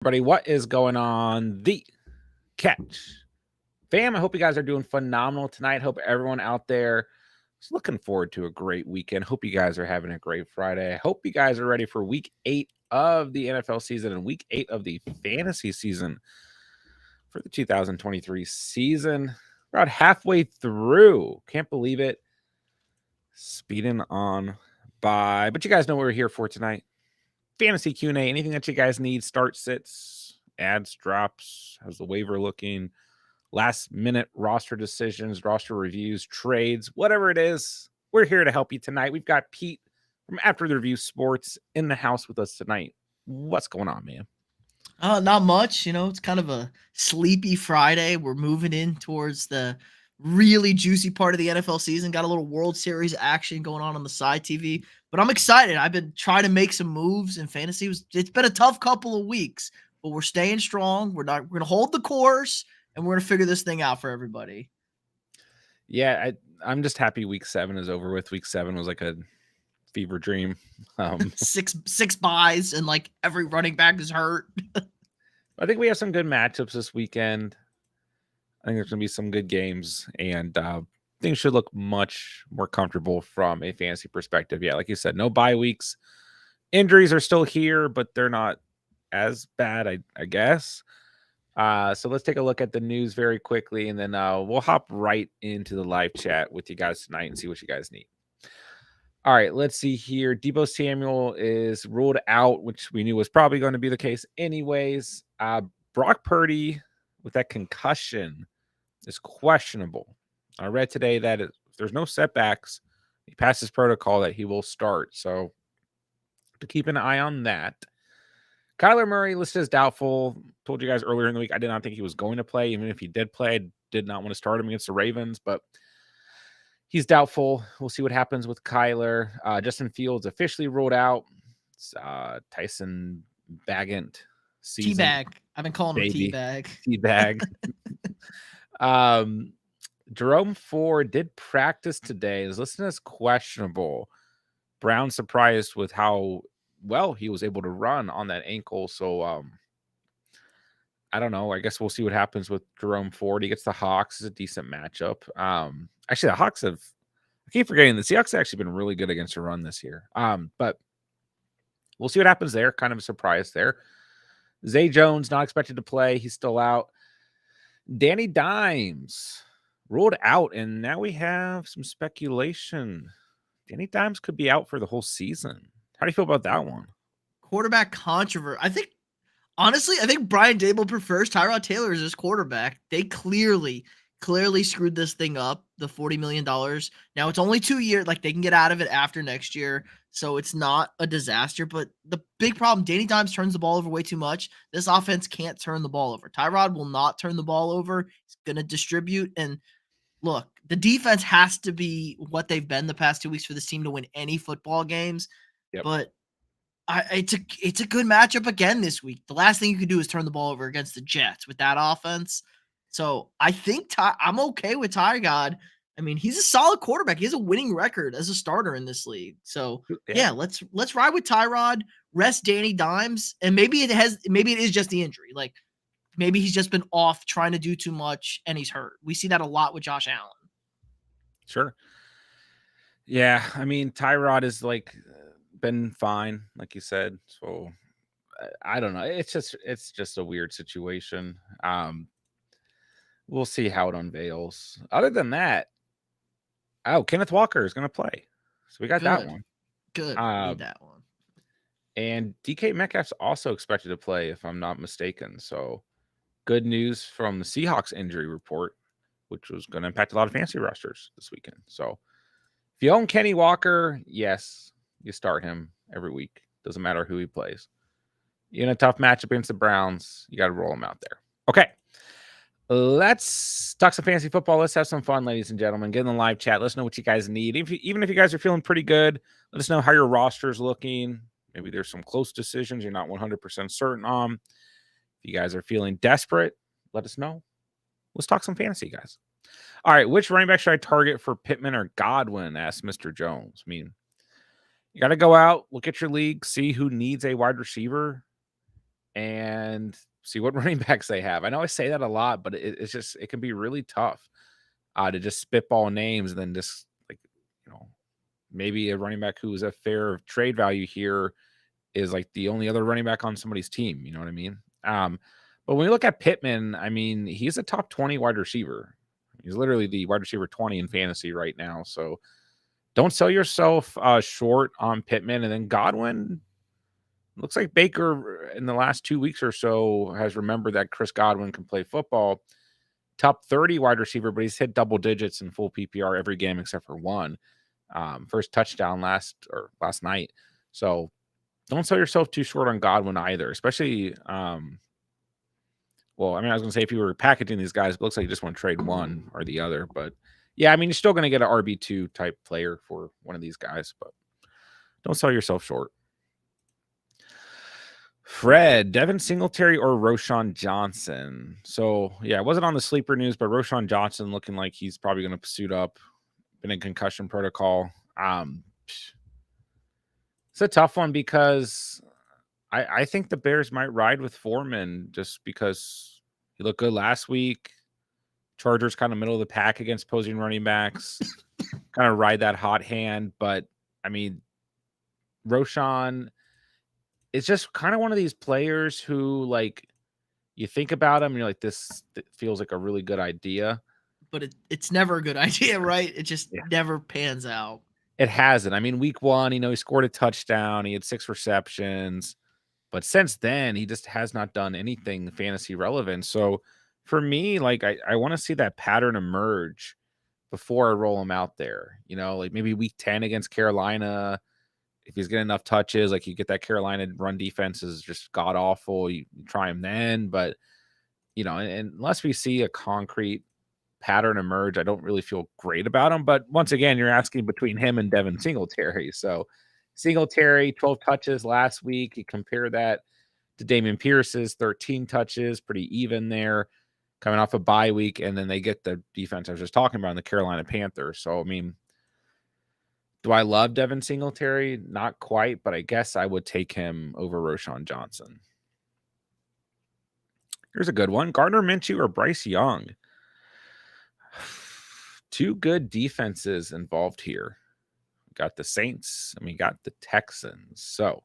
Everybody, what is going on? The Catch fam, I hope you guys are doing phenomenal tonight. Hope everyone out there is looking forward to a great weekend. Hope you guys are having a great Friday. I hope you guys are ready for week 8 of the NFL season and week 8 of the fantasy season for the 2023 season. About halfway through. Can't believe it. Speeding on by. But you guys know what we're here for tonight. Fantasy Q&A, anything that you guys need, start sits, ads, drops, how's the waiver looking, last minute roster decisions, roster reviews, trades, whatever it is, we're here to help you tonight. We've got Pete from After the Review Sports in the house with us tonight. What's going on, man? Not much. It's kind of a sleepy Friday. We're moving in towards the really juicy part of the NFL season. Got a little World Series action going on the side TV, but I'm excited. I've been trying to make some moves in fantasy. It's been a tough couple of weeks, but we're staying strong. We're going to hold the course, and we're going to figure this thing out for everybody. Yeah, I'm just happy week 7 is over with. Week 7 was like a fever dream. Six buys, and like every running back is hurt. I think we have some good matchups this weekend. I think there's going to be some good games, and things should look much more comfortable from a fantasy perspective. Yeah, like you said, no bye weeks. Injuries are still here, but they're not as bad, I guess. So let's take a look at the news very quickly, and then we'll hop right into the live chat with you guys tonight and see what you guys need. All right, let's see here. Deebo Samuel is ruled out, which we knew was probably going to be the case anyways. Brock Purdy with that concussion is questionable. I read today that if there's no setbacks, he passes protocol, that he will start. So to keep an eye on that. Kyler Murray listed as doubtful. Told you guys earlier in the week I did not think he was going to play. Even if he did play, I did not want to start him against the Ravens, but he's doubtful. We'll see what happens with Kyler. Justin Fields officially ruled out. Tyson Bagant season. Teabag. I've been calling him Teabag. Teabag. Jerome Ford did practice today. Is listed as questionable. Brown surprised with how well he was able to run on that ankle. So I don't know. I guess we'll see what happens with Jerome Ford. He gets the Hawks. It's a decent matchup. Actually, the Hawks I keep forgetting the Seahawks have actually been really good against the run this year. But we'll see what happens there. Kind of a surprise there. Zay Jones not expected to play. He's still out. Danny Dimes ruled out, and now we have some speculation. Danny Dimes could be out for the whole season. How do you feel about that one? Quarterback controversy. Honestly, I think Brian Dable prefers Tyrod Taylor as his quarterback. They clearly screwed this thing up, the $40 million. Now, it's only 2 years. Like, they can get out of it after next year, so it's not a disaster. But the big problem, Danny Dimes turns the ball over way too much. This offense can't turn the ball over. Tyrod will not turn the ball over. He's going to distribute. And look, the defense has to be what they've been the past 2 weeks for this team to win any football games. Yep. But it's a good matchup again this week. The last thing you could do is turn the ball over against the Jets with that offense. So I think I'm okay with Tyrod. I mean, he's a solid quarterback. He has a winning record as a starter in this league. So yeah, let's ride with Tyrod, rest Danny Dimes, and maybe it is just the injury. Like, maybe he's just been off trying to do too much and he's hurt. We see that a lot with Josh Allen. Sure. Yeah, I mean, Tyrod is been fine, like you said. So I don't know. It's just a weird situation. We'll see how it unveils. Other than that, Kenneth Walker is going to play. So we got that one. Good. Need that one. And DK Metcalf's also expected to play, if I'm not mistaken. So good news from the Seahawks injury report, which was going to impact a lot of fantasy rosters this weekend. So if you own Kenny Walker, yes, you start him every week. Doesn't matter who he plays. In a tough matchup against the Browns, you got to roll him out there. Okay. Let's talk some fantasy football. Let's have some fun, ladies and gentlemen. Get in the live chat. Let us know what you guys need. Even if you guys are feeling pretty good, let us know how your roster is looking. Maybe there's some close decisions you're not 100% certain on. If you guys are feeling desperate, let us know. Let's talk some fantasy, guys. All right, which running back should I target for Pittman or Godwin? Asked Mr. Jones. I mean, you got to go out, look at your league, see who needs a wide receiver. and see what running backs they have. I know I say that a lot, but it's just it can be really tough to just spitball names and then just like you know maybe a running back who is a fair trade value here is like the only other running back on somebody's team. You know what I mean? But when we look at Pittman, I mean he's a top 20 wide receiver. He's literally the wide receiver 20 in fantasy right now. So don't sell yourself short on Pittman. And then Godwin, looks like Baker in the last 2 weeks or so has remembered that Chris Godwin can play football. Top 30 wide receiver, but he's hit double digits in full PPR every game except for one. First touchdown last night. So don't sell yourself too short on Godwin either, especially well, I mean, I was gonna say if you were packaging these guys, it looks like you just want to trade one or the other. But yeah, I mean, you're still gonna get an RB2 type player for one of these guys, but don't sell yourself short. Fred, Devin Singletary, or Roshan Johnson. So yeah, it wasn't on the sleeper news, but Roshan Johnson looking like he's probably going to suit up. Been in concussion protocol. It's a tough one because I think the Bears might ride with Foreman just because he looked good last week. Chargers kind of middle of the pack against opposing running backs. Kind of ride that hot hand, but I mean, Roshan. It's just kind of one of these players who, like, you think about him, and you're like, this feels like a really good idea. But it's never a good idea, right? It just Yeah. never pans out. It hasn't. I mean, week 1, he scored a touchdown. He had 6 receptions. But since then, he just has not done anything fantasy relevant. So for me, like, I want to see that pattern emerge before I roll him out there. Like maybe week 10 against Carolina. If he's getting enough touches, like you get that Carolina run defense is just god awful. You try him then, but and unless we see a concrete pattern emerge, I don't really feel great about him. But once again, you're asking between him and Devin Singletary. So Singletary, 12 touches last week. You compare that to Dameon Pierce's 13 touches, pretty even there, coming off a bye week, and then they get the defense I was just talking about in the Carolina Panthers. So I mean, do I love Devin Singletary? Not quite, but I guess I would take him over Roshan Johnson. Here's a good one. Gardner Minshew or Bryce Young? Two good defenses involved here. We got the Saints and we got the Texans. So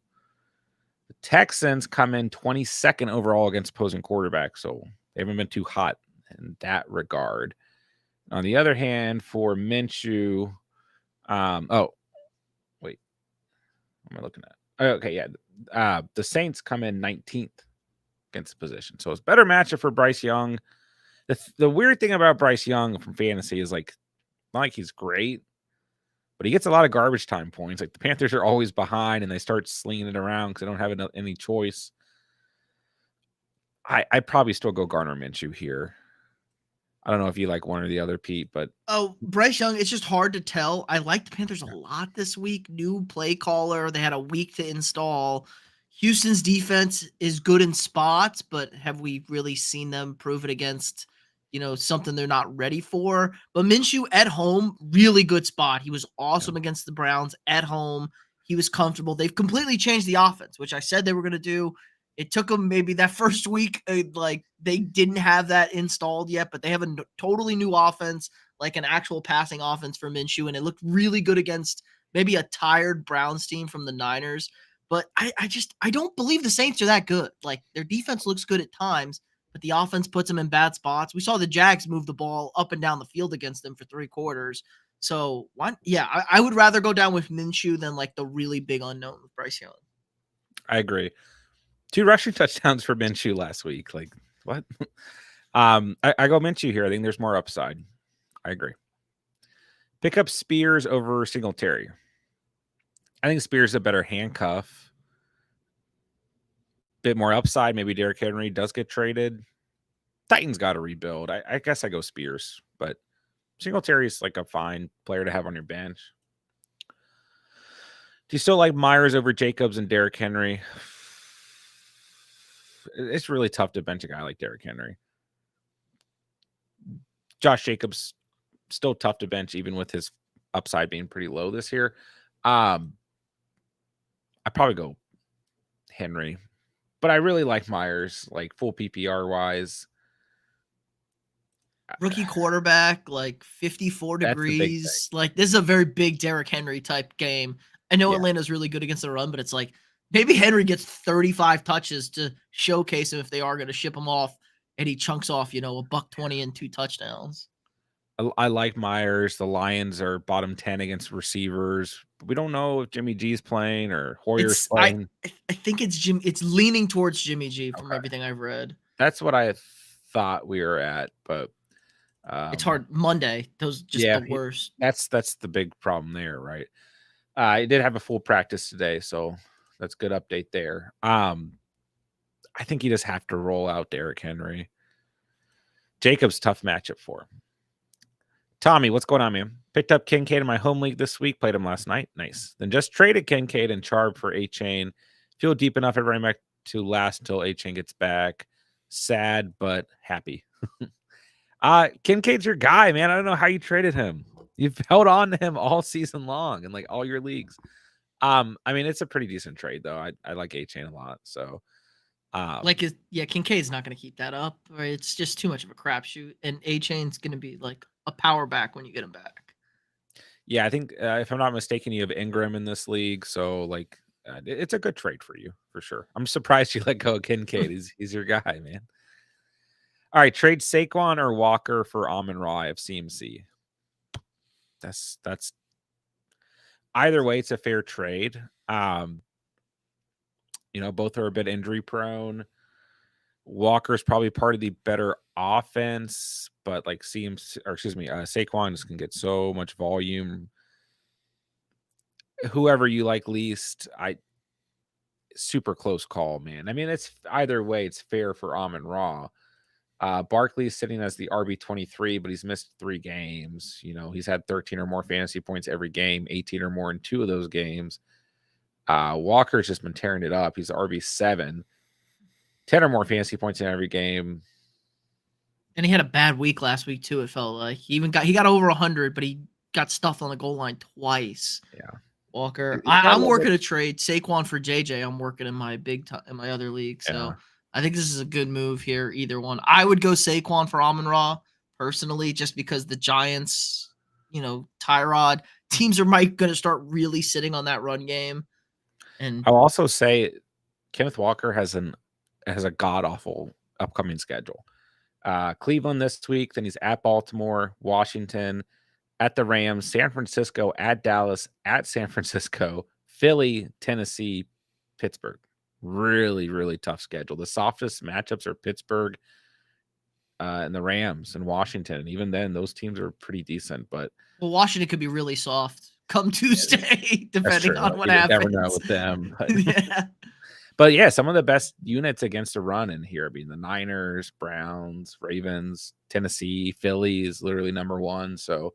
the Texans come in 22nd overall against opposing quarterbacks, so they haven't been too hot in that regard. On the other hand, for Minshew, wait, what am I looking at? Okay, yeah. The Saints come in 19th against the position. So it's better matchup for Bryce Young. The weird thing about Bryce Young from fantasy is like, not like he's great, but he gets a lot of garbage time points. Like the Panthers are always behind and they start slinging it around because they don't have any choice. I probably still go Gardner Minshew here. I don't know if you like one or the other, Pete, but Bryce Young, it's just hard to tell. I like the Panthers a lot this week. New play caller. They had a week to install. Houston's defense is good in spots, but have we really seen them prove it against, something they're not ready for? But Minshew at home, really good spot. He was awesome against the Browns at home. He was comfortable. They've completely changed the offense, which I said they were going to do. It took them maybe that first week, like they didn't have that installed yet, but they have a totally new offense, like an actual passing offense for Minshew, and it looked really good against maybe a tired Browns team from the Niners. But I don't believe the Saints are that good. Like their defense looks good at times, but the offense puts them in bad spots. We saw the Jags move the ball up and down the field against them for 3 quarters. So I would rather go down with Minshew than like the really big unknown with Bryce Young. I agree. 2 rushing touchdowns for Minshew last week. Like what? I go Minshew here. I think there's more upside. I agree. Pick up Spears over Singletary. I think Spears is a better handcuff. Bit more upside. Maybe Derrick Henry does get traded. Titans got to rebuild. I guess I go Spears, but Singletary is like a fine player to have on your bench. Do you still like Myers over Jacobs and Derrick Henry? It's really tough to bench a guy like Derrick Henry. Josh Jacobs, still tough to bench, even with his upside being pretty low this year. I probably go Henry, But I really like Myers, like full PPR wise. Rookie quarterback, like 54 That's the big thing. degrees. Like this is a very big Derrick Henry type game. I know Yeah. Atlanta's really good against the run, but it's like maybe Henry gets 35 touches to showcase him if they are going to ship him off, and he chunks off, a buck 20 and 2 touchdowns. I like Myers. The Lions are bottom 10 against receivers. We don't know if Jimmy G's playing or Hoyer's It's I playing. I think it's leaning towards Jimmy G from Okay. everything I've read. That's what I thought we were at, but It's hard. Monday, those just yeah, the worst. that's the big problem there, right? I did have a full practice today, so that's good update there. I think you just have to roll out Derrick Henry. Jacob's tough matchup for him. Tommy, what's going on, man? Picked up Kincaid in my home league this week. Played him last night. Nice. Then just traded Kincaid and Charb for A-Chain. Feel deep enough at running back to last until A-Chain gets back. Sad, but happy. Kincaid's your guy, man. I don't know how you traded him. You've held on to him all season long and like all your leagues. I mean, it's a pretty decent trade though. I like A-Chain a lot. So Kincaid's not going to keep that up. Right? It's just too much of a crapshoot, and A-Chain's going to be like a power back when you get him back. yeah, I think if I'm not mistaken, you have Ingram in this league, so like it's a good trade for you for sure. I'm surprised you let go of Kincaid. He's your guy, man. All right, trade Saquon or Walker for Amon-Ra of CMC. That's either way, it's a fair trade. Both are a bit injury prone. Walker's probably part of the better offense, but like Saquon just can get so much volume. Whoever you like least, super close call, man. I mean, it's either way, it's fair for Amon-Ra. Barkley's sitting as the RB23, but he's missed 3 games. He's had 13 or more fantasy points every game, 18 or more in 2 of those games. Walker's just been tearing it up. He's RB7, 10 or more fantasy points in every game. And he had a bad week last week too. It felt like he got over 100, but he got stuffed on the goal line twice. Yeah, Walker. I'm working a trade Saquon for JJ. I'm working in my in my other league, so yeah. I think this is a good move here. Either one, I would go Saquon for Amon-Ra personally, just because the Giants, Tyrod teams are going to start really sitting on that run game. And I'll also say Kenneth Walker has a god awful upcoming schedule. Cleveland this week, then he's at Baltimore, Washington, at the Rams, San Francisco, at Dallas, at San Francisco, Philly, Tennessee, Pittsburgh. Really, really tough schedule. The softest matchups are Pittsburgh and the Rams and Washington. And even then, those teams are pretty decent. But Washington could be really soft come Tuesday, depending on what happens. You never know with them. But, yeah. But yeah, some of the best units against a run in here being the Niners, Browns, Ravens, Tennessee, Philly is literally number 1. So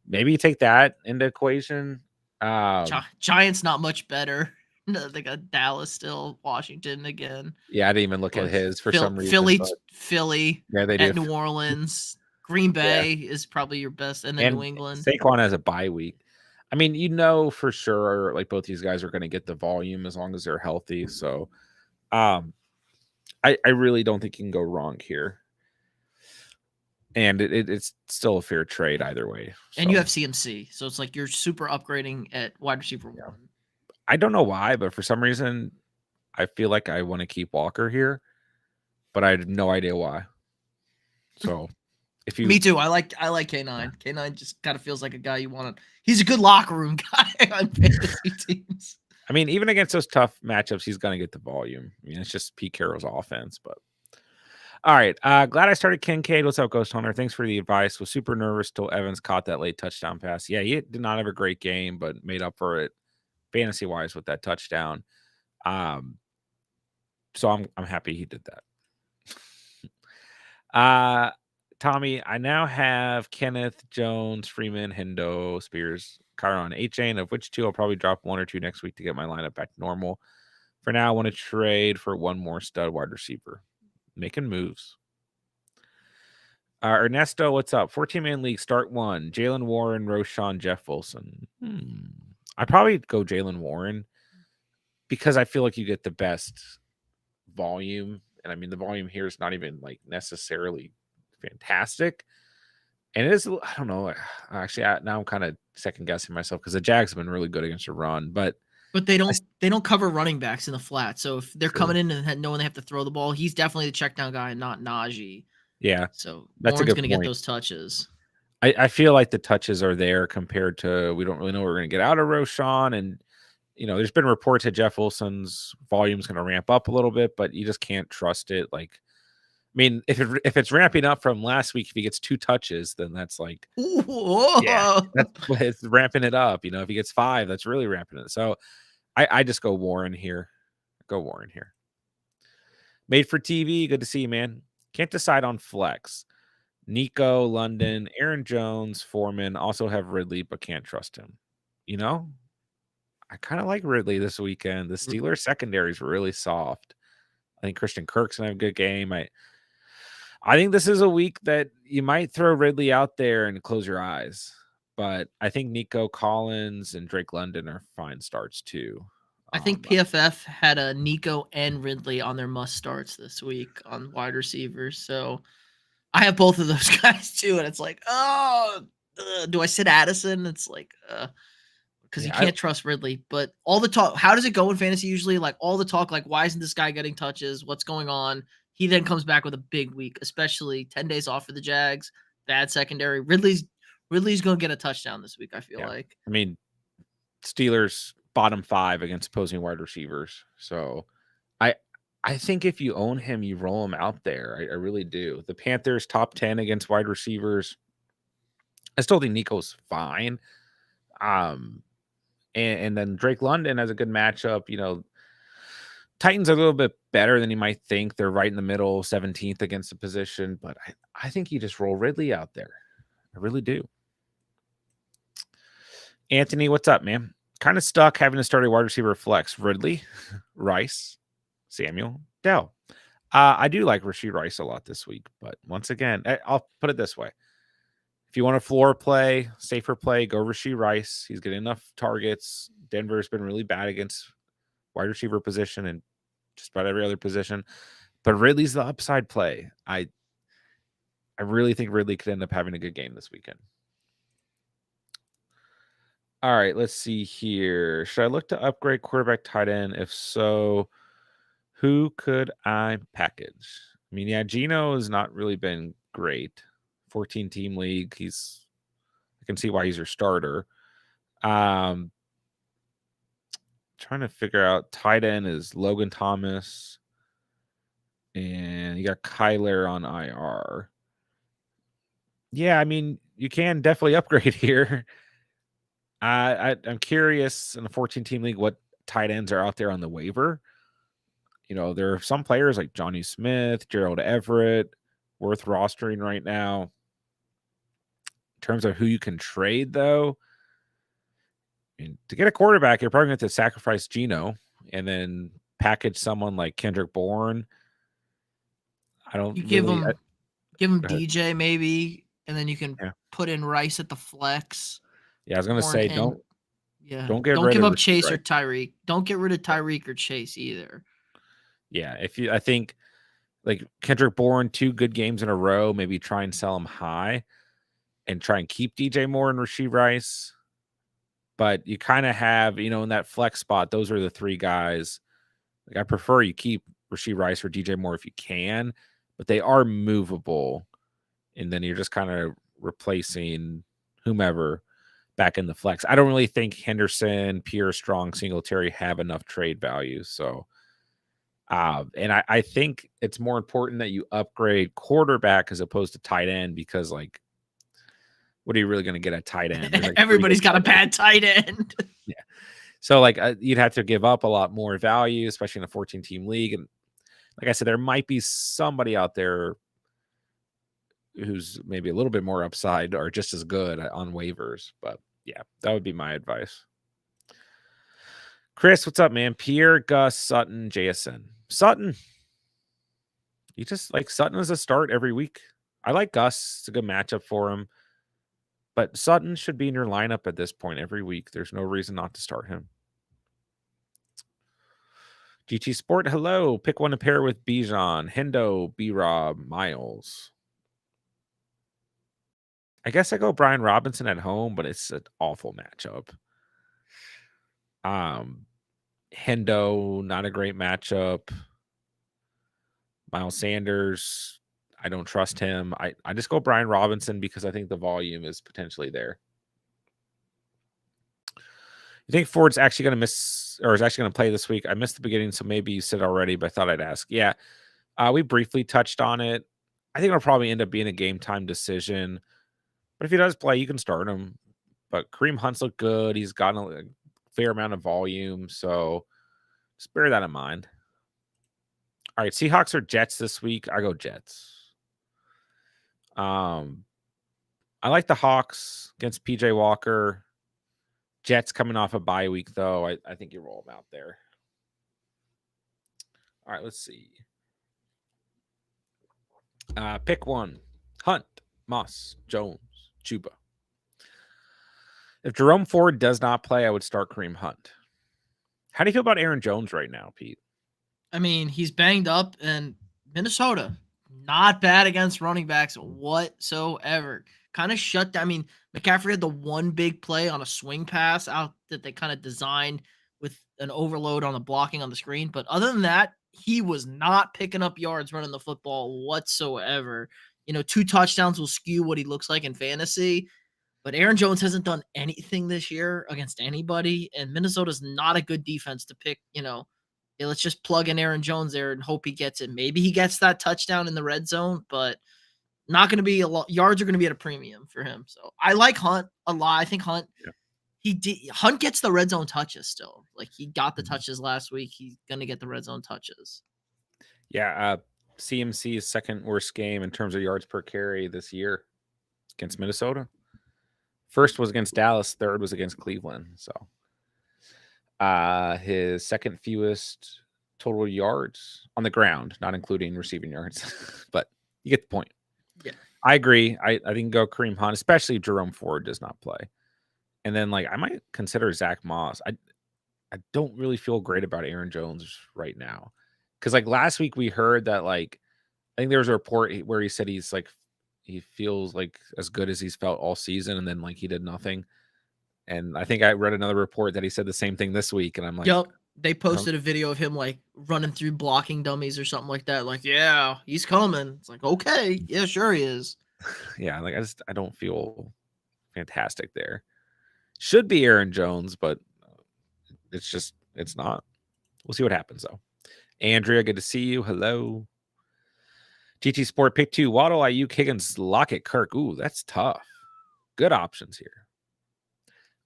maybe you take that into equation. Giants not much better. No, they got Dallas still, Washington again. Yeah, I didn't even look at his for some reason. Philly. Yeah, they do. New Orleans. Green Bay is probably your best, and then New England. Saquon has a bye week. I mean, for sure, like both these guys are going to get the volume as long as they're healthy. So, I really don't think you can go wrong here. And it's still a fair trade either way. So. And you have CMC, so it's like you're super upgrading at wide receiver 1. I don't know why, but for some reason, I feel like I want to keep Walker here, but I have no idea why. So. Me too. I like K9. Yeah. K9 just kind of feels like a guy you want to. He's a good locker room guy on fantasy teams. I mean, even against those tough matchups, he's going to get the volume. I mean, it's just Pete Carroll's offense. But all right, glad I started Kincaid. What's up, Ghost Hunter? Thanks for the advice. Was super nervous till Evans caught that late touchdown pass. Yeah, he did not have a great game, but made up for it fantasy wise with that touchdown. So I'm happy he did that. Tommy, I now have Kenneth, Jones, Freeman, Hendo, Spears, Kyron, A-Chain, of which 2 I'll probably drop 1 or 2 next week to get my lineup back to normal. For now, I want to trade for 1 more stud wide receiver. Making moves. Ernesto, what's up? 14-man league, start 1. Jalen Warren, Roshan, Jeff Wilson. I'd probably go Jalen Warren because I feel like you get the best volume. And I mean, the volume here is not even like necessarily fantastic. And it is, I don't know. Actually, now I'm kind of second guessing myself because the Jags have been really good against the run, but But they I don't cover running backs in the flat. So if they're true. coming in and knowing they have to throw the ball, he's definitely the check down guy and not Najee. Yeah, So that's a Warren's good gonna get point. those touches. I feel like the touches are there compared to we don't really know what we're going to get out of Roshan. And, there's been reports that Jeff Wilson's volume is going to ramp up a little bit, but you just can't trust it. Like, I mean, if it's ramping up from last week, if he gets 2 touches, then that's like, yeah, Ooh, that's it's ramping it up. If he gets 5, that's really ramping it. So I just go Warren here. Go Warren here. Made for TV. Good to see you, man. Can't decide on flex. Nico, London, Aaron Jones, Foreman also have Ridley, but can't trust him. I kind of like Ridley this weekend. The Steelers secondary is really soft. I think Christian Kirk's gonna have a good game. I think this is a week that you might throw Ridley out there and close your eyes. But I think Nico Collins and Drake London are fine starts too. I think PFF had a Nico and Ridley on their must starts this week on wide receivers. So I have both of those guys too, and it's like, oh, do I sit Addison? It's like, because you Yeah, can't trust Ridley. But all the talk, how does it go in fantasy usually? Like all the talk, like why isn't this guy getting touches? What's going on? He then comes back with a big week, especially 10 days off for the Jags. Bad secondary. Ridley's gonna get a touchdown this week. I feel like. I mean, Steelers bottom 5 against opposing wide receivers. So I I think if you own him, you roll him out there. I really do. The Panthers top 10 against wide receivers. I still think Nico's fine. Um, and then Drake London has a good matchup. Titans are a little bit better than you might think. They're right in the middle, 17th against the position, but I think you just roll Ridley out there. I really do. Anthony, what's up, man? Kind of stuck having to start a wide receiver flex. Ridley, Rice, Samuel, Dell. I do like Rashee Rice a lot this week, but once again, I'll put it this way. If you want a floor play, safer play, go Rashee Rice. He's getting enough targets. Denver's been really bad against wide receiver position and just about every other position. But Ridley's the upside play. I really think Ridley could end up having a good game this weekend. All right, let's see here. Should I look to upgrade quarterback tight end? If so, who could I package? I mean, yeah, Gino has not really been great. 14-team league. I can see why he's your starter. Trying to figure out tight end is Logan Thomas. And you got Kyler on IR. Yeah, I mean, you can definitely upgrade here. I'm curious in the 14-team league what tight ends are out there on the waiver. There are some players like Johnny Smith, Gerald Everett, worth rostering right now. In terms of who you can trade, though, to get a quarterback, you're probably going to have to sacrifice Geno and then package someone like Kendrick Bourne. I don't You really. give him Go ahead. DJ maybe, and then you can Yeah. put in Rice at the flex. Yeah, I was gonna Or say and don't yeah, don't get don't rid give of up Rashee Chase or Rice. Tyreek. Don't get rid of Tyreek or Chase either. Yeah, I think like Kendrick Bourne, 2 good games in a row, maybe try and sell him high and try and keep DJ Moore and Rashee Rice. But you kind of have, in that flex spot, those are the 3 guys. Like I prefer you keep Rashee Rice or DJ Moore if you can, but they are movable. And then you're just kind of replacing whomever back in the flex. I don't really think Henderson, Pierre, Strong, Singletary have enough trade value. So, and I think it's more important that you upgrade quarterback as opposed to tight end because, like, what are you really going to get at tight end? There's like 3 good Everybody's got a tight ends. bad tight end. Yeah. So, like, you'd have to give up a lot more value, especially in a 14-team league. And like I said, there might be somebody out there who's maybe a little bit more upside or just as good on waivers. But yeah, that would be my advice. Chris, what's up, man? Pierre, Gus, Sutton, JSN. Sutton. You just like Sutton as a start every week. I like Gus. It's a good matchup for him. But Sutton should be in your lineup at this point every week. There's no reason not to start him. GT Sport, hello. Pick one to pair with Bijan, Hendo, B-Rob, Miles. I guess I go Brian Robinson at home, but it's an awful matchup. Hendo, not a great matchup. Miles Sanders, I don't trust him. I just go Brian Robinson because I think the volume is potentially there. You think Ford's actually going to miss or is actually going to play this week? I missed the beginning, so maybe you said already, but I thought I'd ask. Yeah, we briefly touched on it. I think it'll probably end up being a game time decision. But if he does play, you can start him. But Kareem Hunt's looked good. He's gotten a fair amount of volume, so just bear that in mind. All right, Seahawks or Jets this week. I go Jets. I like the Hawks against PJ Walker. Jets coming off a bye week, though. I think you roll them out there. All right, let's see. Pick one. Hunt, Moss, Jones, Chuba. If Jerome Ford does not play, I would start Kareem Hunt. How do you feel about Aaron Jones right now, Pete? I mean, he's banged up, and Minnesota, not bad against running backs whatsoever. Kind of shut down. I mean, McCaffrey had the one big play on a swing pass out that they kind of designed with an overload on the blocking on the screen. But other than that, he was not picking up yards running the football whatsoever. 2 touchdowns will skew what he looks like in fantasy. But Aaron Jones hasn't done anything this year against anybody, and Minnesota's not a good defense to pick. Hey, let's just plug in Aaron Jones there and hope he gets it. Maybe he gets that touchdown in the red zone, but not going to be a lot. Yards are going to be at a premium for him. So I like Hunt a lot. I think Hunt, Hunt gets the red zone touches still. Like he got the touches last week. He's going to get the red zone touches. Yeah. CMC's second worst game in terms of yards per carry this year against Minnesota. First was against Dallas. Third was against Cleveland. So his second fewest total yards on the ground, not including receiving yards. But you get the point. Yeah. I agree. I think go Kareem Hunt, especially if Jerome Ford does not play. And then I might consider Zach Moss. I don't really feel great about Aaron Jones right now. Because last week we heard that I think there was a report where he said he feels as good as he's felt all season, and then he did nothing. And I think I read another report that he said the same thing this week, and I'm like, yep. They posted a video of him running through blocking dummies or something like that. Yeah, he's coming. It's okay, yeah, sure he is. Yeah, I don't feel fantastic there. Should be Aaron Jones, but it's not. We'll see what happens though. Andrea, good to see you. Hello. GT Sport pick 2. Waddle, Ayuk, Higgins, Lockett, Kirk. Ooh, that's tough. Good options here.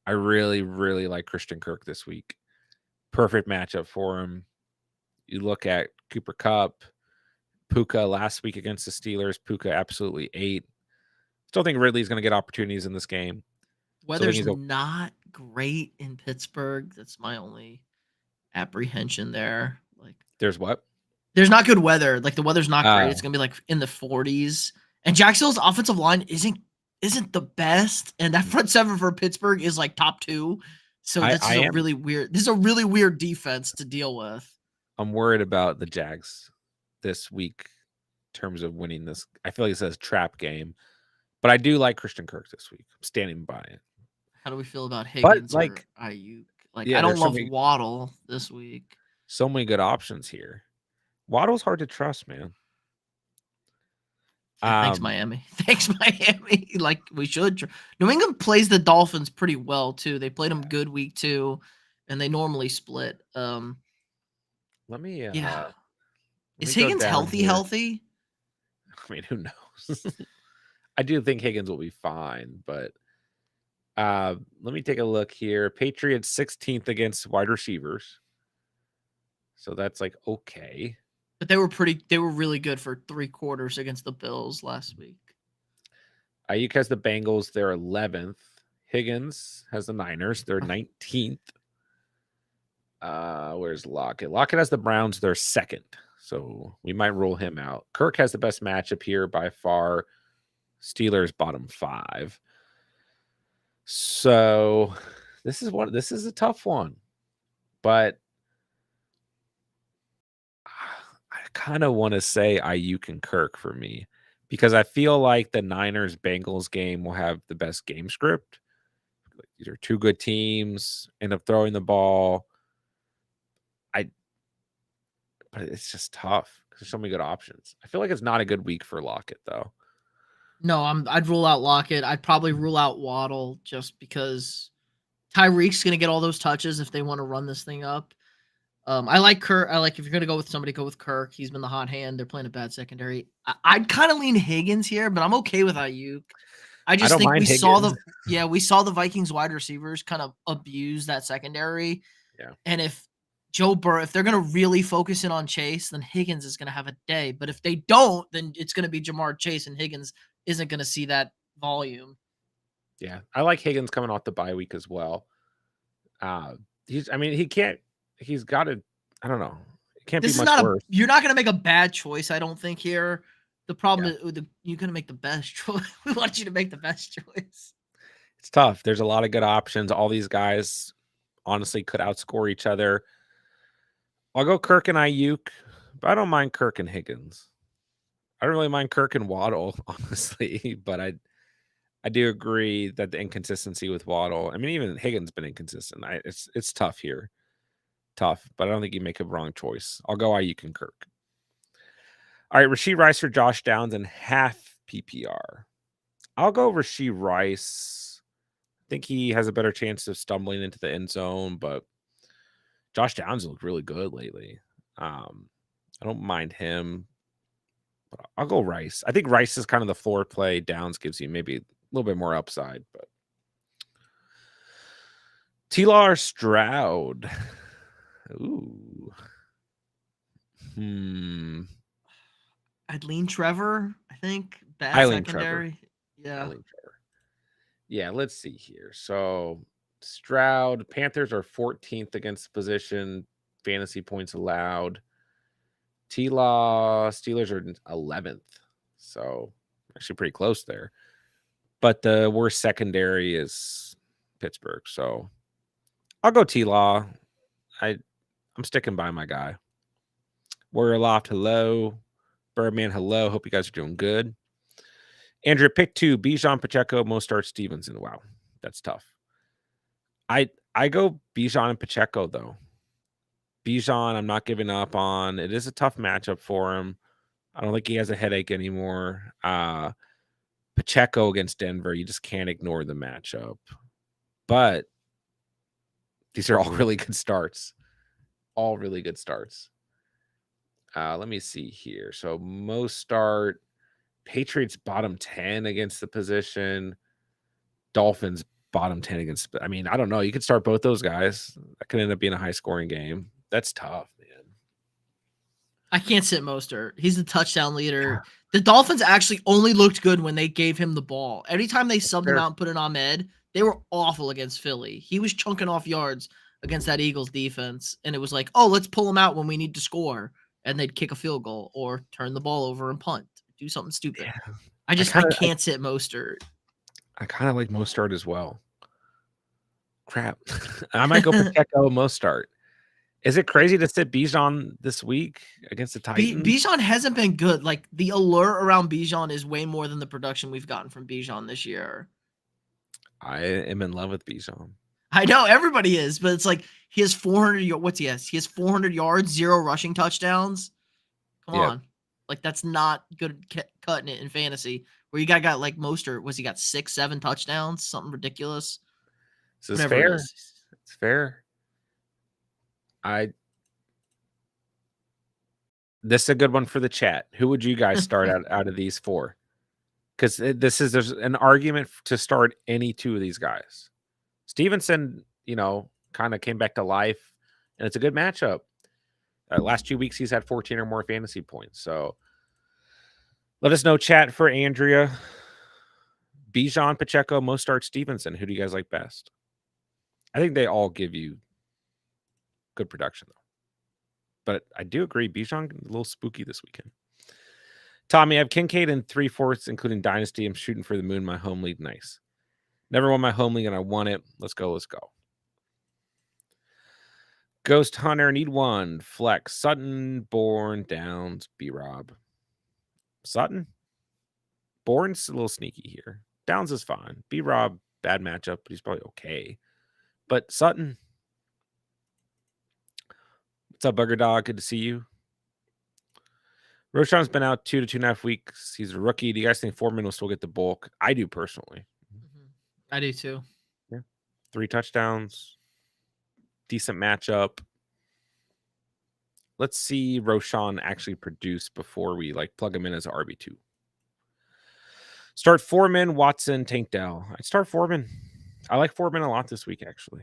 I really, really like Christian Kirk this week. Perfect matchup for him. You look at Cooper Kupp, Puka last week against the Steelers. Puka absolutely ate. Still think Ridley's going to get opportunities in this game. Weather's not great in Pittsburgh. That's my only apprehension there. There's what? There's not good weather. The weather's not great. It's gonna be in the 40s. And Jacksonville's offensive line isn't the best. And that front seven for Pittsburgh is top 2. So this is a really weird defense to deal with. I'm worried about the Jags this week in terms of winning this. I feel like it says trap game. But I do like Christian Kirk this week. I'm standing by it. How do we feel about Higgins or Ayuk? I don't love Waddle this week. So many good options here. Waddle's hard to trust, man. Thanks, Miami. Thanks, Miami. We should. New England plays the Dolphins pretty well, too. They played them good week 2, and they normally split. Let me. Is Higgins healthy? I mean, who knows? I do think Higgins will be fine, but let me take a look here. Patriots 16th against wide receivers. So that's okay. But they were really good for 3 quarters against the Bills last week. Ayuk has the Bengals. They're 11th. Higgins has the Niners. They're 19th. Where's Lockett? Lockett has the Browns. They're 2nd. So we might rule him out. Kirk has the best matchup here by far. Steelers bottom 5. So this is a tough one. But kind of want to say Ayuk and Kirk for me because I feel like the Niners Bengals game will have the best game script. These are two good teams, end up throwing the ball. I but it's just tough because there's so many good options. I feel like it's not a good week for Lockett though. No, I'd rule out Lockett. I'd probably rule out Waddle just because Tyreek's gonna get all those touches if they want to run this thing up. I like Kirk. I like if you're gonna go with somebody, go with Kirk. He's been the hot hand. They're playing a bad secondary. I'd kind of lean Higgins here, but I'm okay with Ayuk. I I just don't think mind Higgins. we saw the Vikings wide receivers kind of abuse that secondary. Yeah. And if they're gonna really focus in on Chase, then Higgins is gonna have a day. But if they don't, then it's gonna be Jamar Chase, and Higgins isn't gonna see that volume. Yeah. I like Higgins coming off the bye week as well. He can't he's got to I don't know. It can't be This is much not a worse. you're not gonna make a bad choice, I don't think here. The problem Yeah. is you're gonna make the best choice. We want you to make the best choice. It's tough. There's a lot of good options. All these guys honestly could outscore each other. I'll go Kirk and Ayuk, but I don't mind Kirk and Higgins. I don't really mind Kirk and Waddle, honestly, but I do agree that the inconsistency with Waddle. I mean, even Higgins been inconsistent. It's tough here. Tough, but I don't think you make a wrong choice. I'll go Ayuk and Kirk. All right, Rashee Rice or Josh Downs in half PPR. I'll go Rashee Rice. I think he has a better chance of stumbling into the end zone, but Josh Downs looked really good lately. I don't mind him, but I'll go Rice. I think Rice is kind of the floor play. Downs gives you maybe a little bit more upside, but T-Law or Stroud? Ooh. I'd lean Trevor, I think. Bad I lean Trevor. secondary. Yeah. Yeah, let's see here. So Stroud, Panthers are 14th against the position, fantasy points allowed. T-Law, Steelers are 11th. So actually pretty close there. But the worst secondary is Pittsburgh. So I'll go T-Law. I'm sticking by my guy. Warrior Loft, hello. Birdman, hello. Hope you guys are doing good. Andrew, pick 2, Bijan, Pacheco, Mostert, Stevenson. Wow, that's tough. I go Bijan and Pacheco, though. Bijan, I'm not giving up on. It is a tough matchup for him. I don't think he has a headache anymore. Pacheco against Denver, you just can't ignore the matchup. But these are all really good starts. All really good starts. Let me see here. So Mostert, Patriots bottom 10 against the position. Dolphins bottom 10 against. I mean, I don't know. You could start both those guys. That could end up being a high scoring game. That's tough, man. I can't sit Mostert. He's the touchdown leader. The Dolphins actually only looked good when they gave him the ball. Anytime they subbed him out and put in Ahmed, they were awful against Philly. He was chunking off yards against that Eagles defense, and it was like, oh, let's pull him out when we need to score, and they'd kick a field goal or turn the ball over and punt, do something stupid. Yeah. I can't sit Mostert. I kind of like Mostert as well. Crap. I might go Pacheco Mostert. Is it crazy to sit Bijan this week against the Titans? Bijan hasn't been good. Like, the allure around Bijan is way more than the production we've gotten from Bijan this year. I am in love with Bijan. I know everybody is, but it's like he has 400. What's he has? He has 400 yards, 0 rushing touchdowns. Come on, like that's not good cutting it in fantasy. Where you got like Mostert, was he got 6, 7 touchdowns, something ridiculous. This is fair. It's fair. This is a good one for the chat. Who would you guys start out of these 4? Because there's an argument to start any 2 of these guys. Stevenson, kind of came back to life, and it's a good matchup. Last 2 weeks, he's had 14 or more fantasy points. So let us know, chat, for Andrea. Bijan, Pacheco, Mostert, Stevenson. Who do you guys like best? I think they all give you good production, though. But I do agree, Bijan a little spooky this weekend. Tommy, I have Kincaid in 3/4, including Dynasty. I'm shooting for the moon. My home league, nice. Never won my home league, and I won it. Let's go. Ghost Hunter, need one. Flex. Sutton, Bourne, Downs, B-Rob. Sutton? Bourne's a little sneaky here. Downs is fine. B-Rob, bad matchup, but he's probably okay. But Sutton. What's up, Bugger Dog? Good to see you. Roshan's been out 2 to 2.5 weeks. He's a rookie. Do you guys think Foreman will still get the bulk? I do personally. I do too. Yeah. 3 touchdowns. Decent matchup. Let's see Roshan actually produce before we plug him in as an RB2. Start Foreman, Watson, Tank Dell. I'd start Foreman. I like Foreman a lot this week, actually.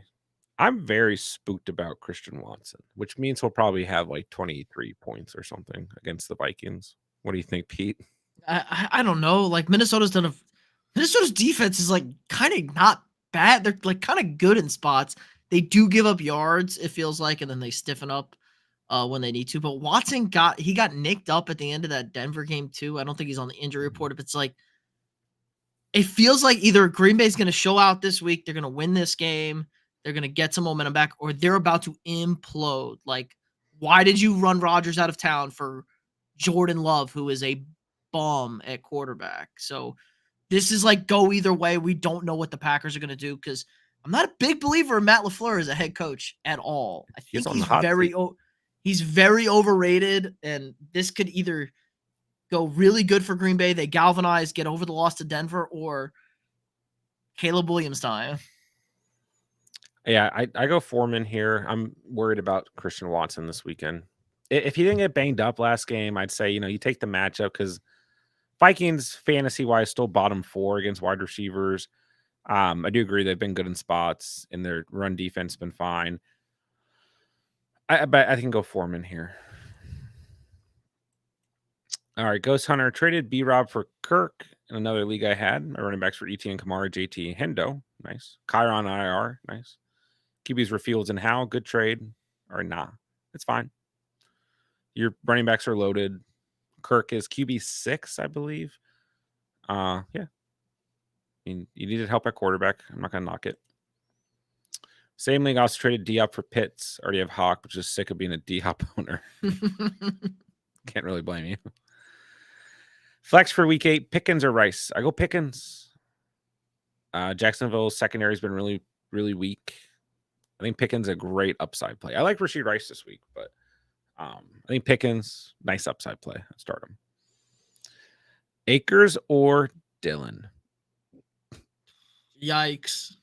I'm very spooked about Christian Watson, which means he'll probably have 23 points or something against the Vikings. What do you think, Pete? I don't know. Minnesota's defense is kind of not bad. They're kind of good in spots. They do give up yards, it feels like, and then they stiffen up when they need to. But Watson got nicked up at the end of that Denver game too. I don't think he's on the injury report. If it's it feels like either Green Bay's going to show out this week, they're going to win this game, they're going to get some momentum back, or they're about to implode. Why did you run Rodgers out of town for Jordan Love, who is a bum at quarterback? So this is go either way. We don't know what the Packers are going to do because I'm not a big believer in Matt LaFleur as a head coach at all. I think he's very overrated, and this could either go really good for Green Bay, they galvanize, get over the loss to Denver, or Caleb Williams time. Yeah, I go Foreman here. I'm worried about Christian Watson this weekend. If he didn't get banged up last game, I'd say, you take the matchup because Vikings, fantasy-wise, still bottom 4 against wide receivers. I do agree they've been good in spots, and their run defense has been fine. But I can go Foreman here. All right, Ghost Hunter traded B-Rob for Kirk in another league I had. My running backs were ETN Kamara, JT, Hendo. Nice. Kyron IR. Nice. QBs were Fields and Howe. Good trade. Or nah. It's fine. Your running backs are loaded. Kirk is QB 6, I believe. Yeah. I mean, you needed help at quarterback. I'm not going to knock it. Same league, I also traded D-Hop for Pitts. Already have Hawk, which is sick of being a D-Hop owner. Can't really blame you. Flex for week 8, Pickens or Rice? I go Pickens. Jacksonville's secondary has been really, really weak. I think Pickens a great upside play. I like Rashee Rice this week, but I think Pickens, nice upside play. Start him. Akers or Dillon? Yikes.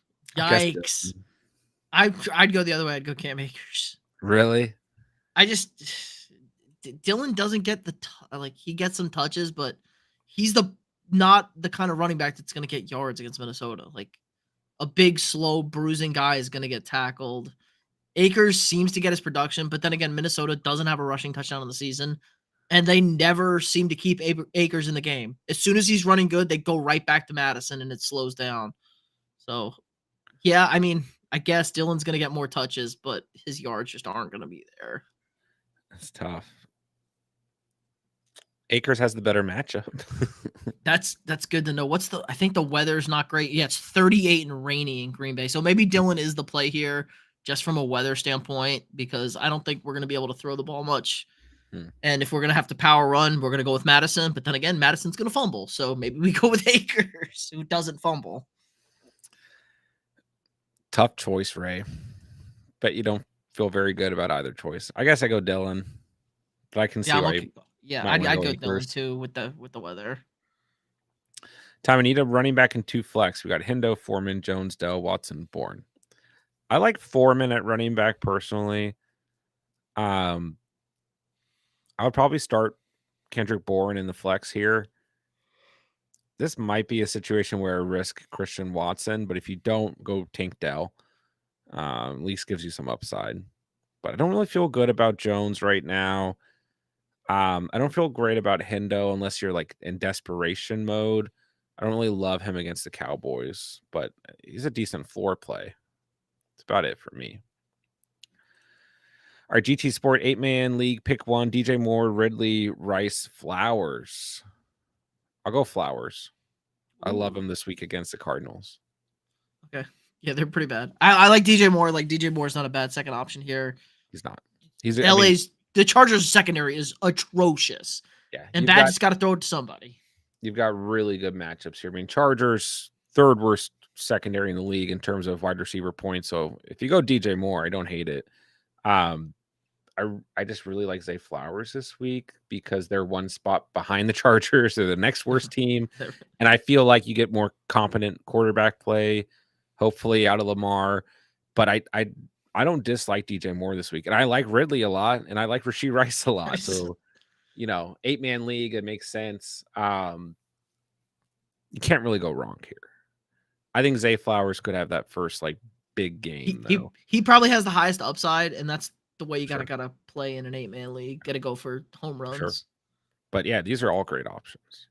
I'd go the other way. I'd go Cam Akers. Really? Dillon doesn't get he gets some touches, but he's not the kind of running back that's going to get yards against Minnesota. A big, slow, bruising guy is going to get tackled. Akers seems to get his production, but then again, Minnesota doesn't have a rushing touchdown in the season, and they never seem to keep Akers in the game. As soon as he's running good, they go right back to Madison, and it slows down. So, yeah, I mean, I guess Dillon's going to get more touches, but his yards just aren't going to be there. That's tough. Akers has the better matchup. That's good to know. I think the weather's not great. Yeah, it's 38 and rainy in Green Bay. So maybe Dillon is the play here just from a weather standpoint, because I don't think we're going to be able to throw the ball much. And if we're going to have to power run, we're going to go with Madison. But then again, Madison's going to fumble. So maybe we go with Akers, who doesn't fumble. Tough choice, Ray. Bet you don't feel very good about either choice. I guess I go Dillon, but I can see why. I'd go Dillon too with the weather. Tom, I need a running back in 2 flex. We got Hendo, Foreman, Jones, Dell, Watson, Bourne. I like Foreman at running back personally. I would probably start Kendrick Bourne in the flex here. This might be a situation where I risk Christian Watson, but if you don't, go Tank Dell. At least gives you some upside. But I don't really feel good about Jones right now. I don't feel great about Hendo unless you're in desperation mode. I don't really love him against the Cowboys, but he's a decent floor play. That's about it for me. All right, GT Sport 8-man league, pick one. DJ Moore, Ridley, Rice, Flowers. I'll go Flowers. I love him this week against the Cardinals. Okay. Yeah, they're pretty bad. I like DJ Moore. DJ Moore's not a bad second option here. He's not. He's. I mean, The Chargers secondary is atrocious, yeah. and Badger's got to throw it to somebody. You've got really good matchups here. I mean, Chargers third worst secondary in the league in terms of wide receiver points. So if you go DJ Moore, I don't hate it. I just really like Zay Flowers this week because they're one spot behind the Chargers. They're the next worst team. And I feel like you get more competent quarterback play, hopefully out of Lamar. But I don't dislike DJ Moore this week. And I like Ridley a lot. And I like Rashee Rice a lot. So, 8-man league, it makes sense. You can't really go wrong here. I think Zay Flowers could have that first big game. He probably has the highest upside, and that's the way you gotta play in an 8-man league. Gotta go for home runs. Sure. But yeah, these are all great options.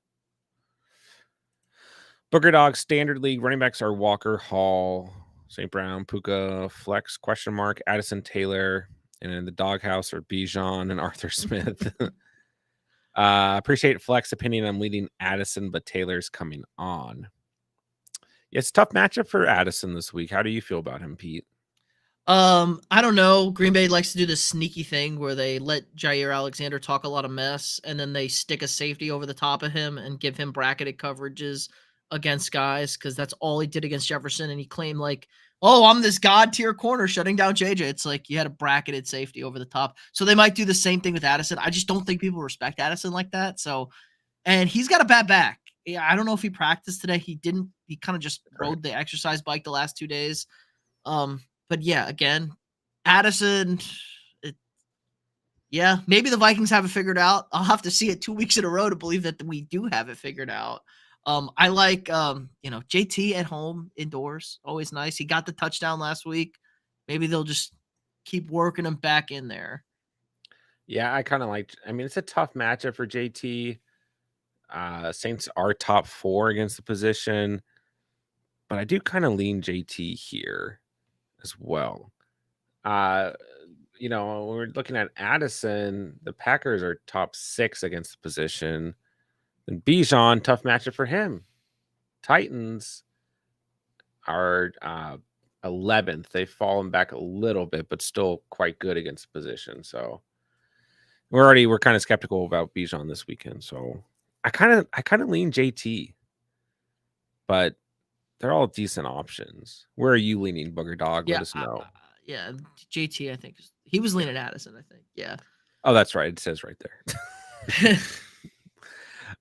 Booker Dog standard league running backs are Walker, Hall, St. Brown, Puka, Flex, ? Addison Taylor, and in the doghouse are Bijan and Arthur Smith. Appreciate Flex opinion. I'm leading Addison, but Taylor's coming on. Yeah, it's a tough matchup for Addison this week. How do you feel about him, Pete? I don't know. Green Bay likes to do this sneaky thing where they let Jair Alexander talk a lot of mess, and then they stick a safety over the top of him and give him bracketed coverages against guys, because that's all he did against Jefferson. And he claimed oh, I'm this god tier corner shutting down JJ. It's like you had a bracketed safety over the top. So they might do the same thing with Addison. I just don't think people respect Addison like that. So, and he's got a bad back. Yeah, I don't know if he practiced today. He didn't. He kind of just rode the exercise bike the last 2 days. But yeah, again, Addison, maybe the Vikings have it figured out. I'll have to see it 2 weeks in a row to believe that we do have it figured out. I like, JT at home indoors. Always nice. He got the touchdown last week. Maybe they'll just keep working him back in there. Yeah, I kind of it's a tough matchup for JT. Saints are top 4 against the position, but I do kind of lean JT here as well. When we're looking at Addison, the Packers are top 6 against the position. And Bijan, tough matchup for him. Titans are 11th. They've fallen back a little bit, but still quite good against the position. So we're kind of skeptical about Bijan this weekend. So I kind of lean JT, but they're all decent options. Where are you leaning, Booger Dog? Let us know. JT, I think he was leaning Addison. I think, yeah. Oh, that's right. It says right there.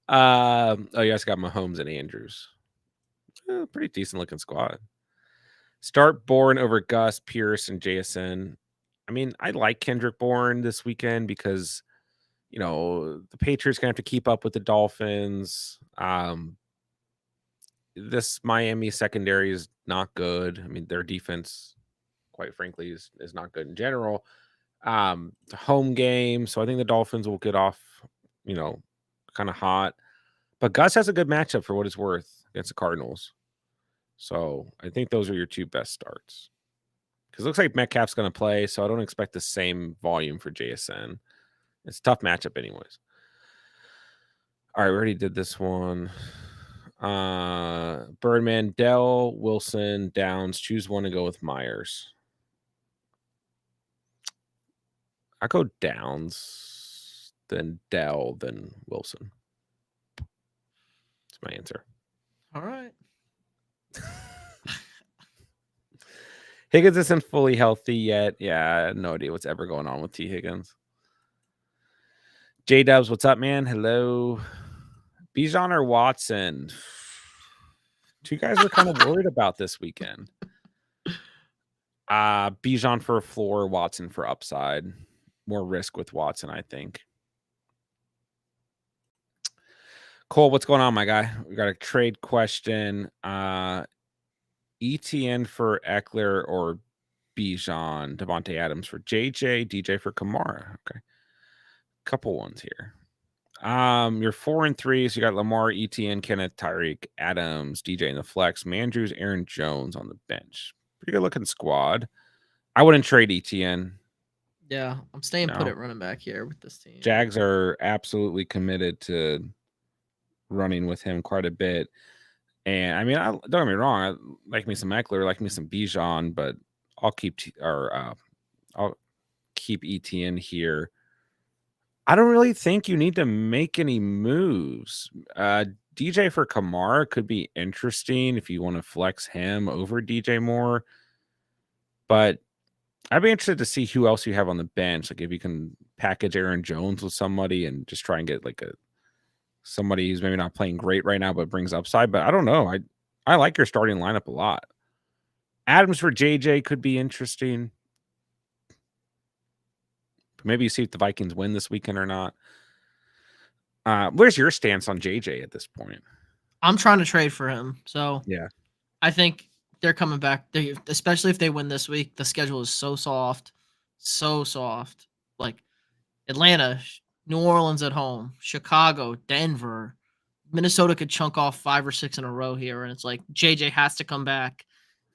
You guys got Mahomes and Andrews. Pretty decent looking squad. Start Bourne over Gus, Pierce, and JSN. I mean, I like Kendrick Bourne this weekend because, the Patriots gonna have to keep up with the Dolphins. This Miami secondary is not good. I mean, their defense, quite frankly, is not good in general. Home game, so I think the Dolphins will get off, kind of hot. But Gus has a good matchup for what it's worth against the Cardinals. So I think those are your 2 best starts. Because it looks like Metcalf's going to play, so I don't expect the same volume for JSN. It's a tough matchup anyways. All right, we already did this one. Birdman, Dell, Wilson, Downs. Choose one to go with Myers. I go Downs, then Dell, then Wilson. That's my answer. All right. Higgins isn't fully healthy yet. Yeah, I have no idea what's ever going on with T. Higgins. J Dubs, what's up, man? Hello. Bijan or Watson? 2 guys we're kind of worried about this weekend. Bijan for a floor, Watson for upside. More risk with Watson, I think. Cole, what's going on, my guy? We got a trade question. ETN for Eckler or Bijan, Devontae Adams for JJ, DJ for Kamara. Okay. Couple ones here. You're 4 and 3, so you got Lamar, ETN, Kenneth, Tyreek, Adams, DJ in the flex, Mandrews, Aaron Jones on the bench. Pretty good looking squad. I wouldn't trade ETN. Yeah, I'm staying put at running back here with this team. Jags are absolutely committed to running with him quite a bit. And I mean, don't get me wrong, I like me some Eckler, like me some Bijan, but I'll keep keep ETN here. I don't really think you need to make any moves. DJ for Kamara could be interesting if you want to flex him over DJ more. But I'd be interested to see who else you have on the bench. Like if you can package Aaron Jones with somebody and just try and get like somebody who's maybe not playing great right now but brings upside. But I don't know. I like your starting lineup a lot. Adams for JJ could be interesting. Maybe you see if the Vikings win this weekend or not. Where's your stance on JJ at this point? I'm trying to trade for him. So Yeah. I think they're coming back. Especially if they win this week. The schedule is so soft. So soft. Like Atlanta, New Orleans at home, Chicago, Denver. Minnesota could chunk off 5 or 6 in a row here. And it's like JJ has to come back.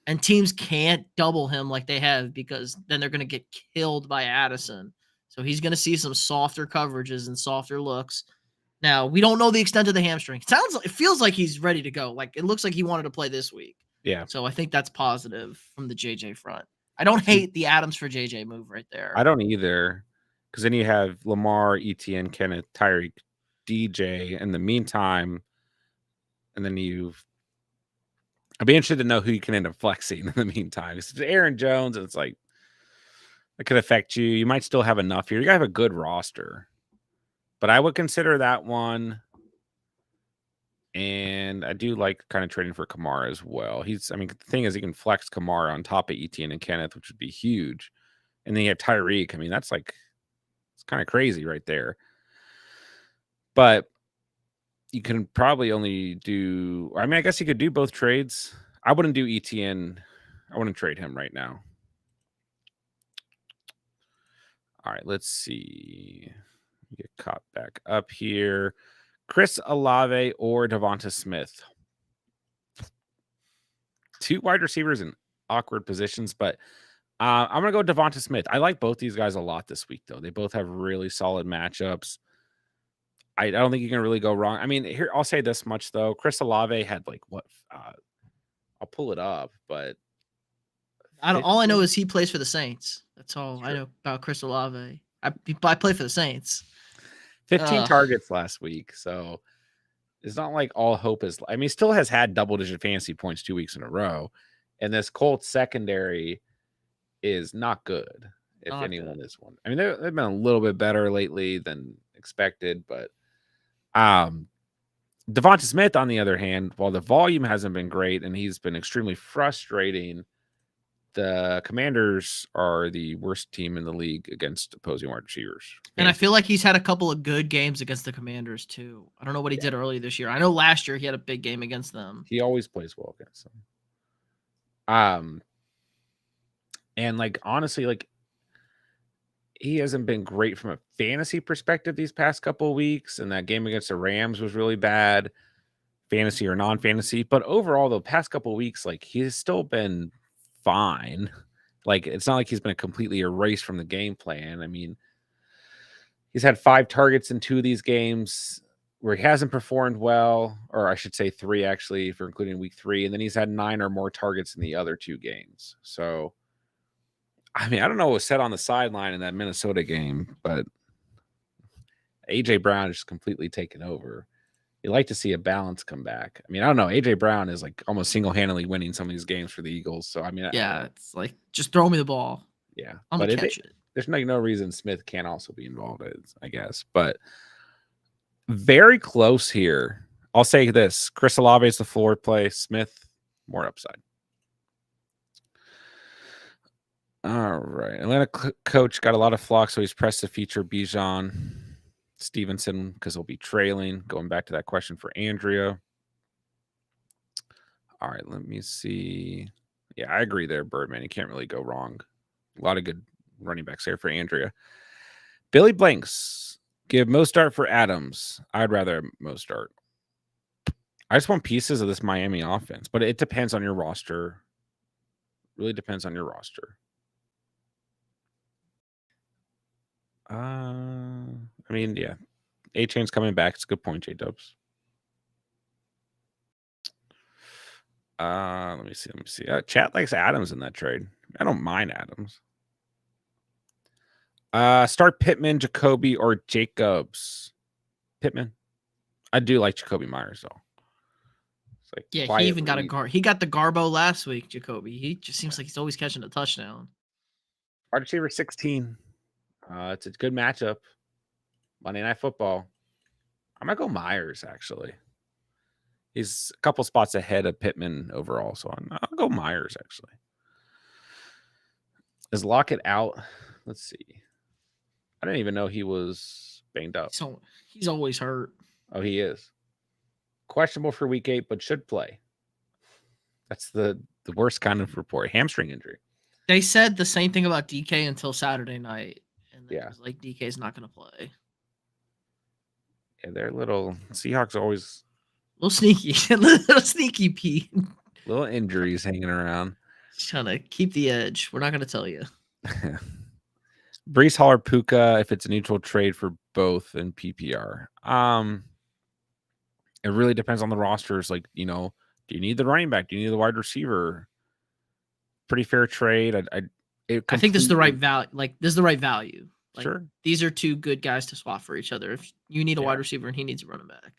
And teams can't double him like they have because then they're going to get killed by Addison. So he's going to see some softer coverages and softer looks. Now, we don't know the extent of the hamstring. It feels like he's ready to go. Like it looks like he wanted to play this week. Yeah. So I think that's positive from the JJ front. I don't hate the Adams for JJ move right there. I don't either. Because then you have Lamar, ETN, Kenneth, Tyreek, DJ in the meantime. And then I'd be interested to know who you can end up flexing in the meantime. It's Aaron Jones, and it's like it could affect you. You might still have enough here. You gotta have a good roster. But I would consider that one. And I do like kind of trading for Kamara as well. The thing is, he can flex Kamara on top of ETN and Kenneth, which would be huge. And then you have Tyreek. That's like, it's kind of crazy right there. But you can probably only do, I guess you could do both trades. I wouldn't do ETN. I wouldn't trade him right now. All right, let's see. Get caught back up here. Chris Olave or Devonta Smith. 2 wide receivers in awkward positions, but I'm going to go Devonta Smith. I like both these guys a lot this week, though. They both have really solid matchups. I don't think you can really go wrong. Here, I'll say this much, though. Chris Olave had I'll pull it up, but All I know is he plays for the Saints. That's all I know about Chris Olave. I play for the Saints. 15 targets last week, so it's not like all hope is. He still has had double-digit fantasy points 2 weeks in a row, and this Colts secondary is not good. If anyone is one, they've been a little bit better lately than expected, but Devonta Smith, on the other hand, while the volume hasn't been great and he's been extremely frustrating, the Commanders are the worst team in the league against opposing wide receivers. And I feel like he's had a couple of good games against the Commanders, too. I don't know what he did early this year. I know last year he had a big game against them. He always plays well against them. And honestly, he hasn't been great from a fantasy perspective these past couple of weeks. And that game against the Rams was really bad, fantasy or non-fantasy. But overall, the past couple of weeks, he's still been fine. It's not like he's been completely erased from the game plan. He's had 5 targets in 2 of these games where he hasn't performed well, or I should say 3 actually, if you're including week 3. And then he's had 9 or more targets in the other 2 games. So, I don't know what was said on the sideline in that Minnesota game, but AJ Brown is just completely taken over. You like to see a balance come back. I don't know. AJ Brown is almost single-handedly winning some of these games for the Eagles. So it's like just throw me the ball. Yeah, I'm gonna catch it. There's no reason Smith can't also be involved, I guess. But very close here. I'll say this: Chris Olave is the floor play. Smith more upside. All right, Atlanta coach got a lot of flocks, so he's pressed to feature Bijan Stevenson because he'll be trailing. Going back to that question for Andrea. All right, let me see. Yeah, I agree there, Birdman. You can't really go wrong. A lot of good running backs there for Andrea. Billy Blanks, give Mostart for Adams. I'd rather Mostart. I just want pieces of this Miami offense, but it depends on your roster. Really depends on your roster. Yeah. A-Chain's coming back. It's a good point, J-Dubs. Let me see. Chat likes Adams in that trade. I don't mind Adams. Start Pittman, Jacoby, or Jacobs. Pittman. I do like Jacoby Myers though. It's like Yeah, he even got quietly he got the Garbo last week, Jacoby. He just seems like he's always catching a touchdown. wide receiver 16. It's a good matchup. Monday Night Football. I might go Myers actually. He's a couple spots ahead of Pittman overall, so I'll go Myers actually. Is Lockett out? Let's see. I didn't even know he was banged up. So he's always hurt. Oh, he is. Questionable for week 8, but should play. That's the worst kind of report. Hamstring injury. They said the same thing about DK until Saturday night, and then it was like DK's not going to play. Yeah, they're little Seahawks always A little sneaky, a little sneaky Pete. little injuries hanging around. Just trying to keep the edge. We're not going to tell you. Brees Hall or Puka if it's a neutral trade for both in PPR. It really depends on the rosters. Like, do you need the running back? Do you need the wide receiver? Pretty fair trade. I think this is the right value. Like, this is the right value. Like, sure. These are two good guys to swap for each other. If you need a wide receiver and he needs a running back.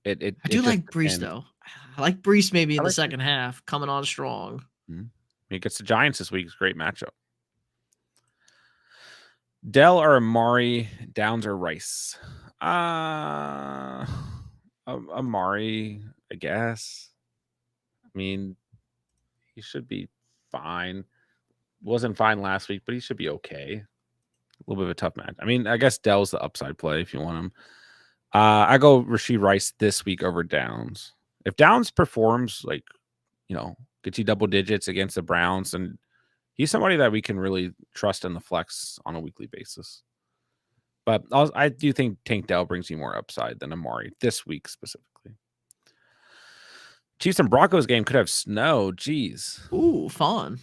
I do like Brees, though. I like Brees maybe in the second half, coming on strong. He gets the Giants this week. It's a great matchup. Dell or Amari, Downs or Rice? Amari, I guess. I mean, he should be fine. Wasn't fine last week, but he should be okay. A little bit of a tough match. I mean, I guess Dell's the upside play if you want him. I go Rashee Rice this week over Downs. If Downs performs gets you double digits against the Browns, and he's somebody that we can really trust in the flex on a weekly basis. But I do think Tank Dell brings you more upside than Amari this week specifically. Chiefs and Broncos game could have snow. Jeez. Ooh, fun.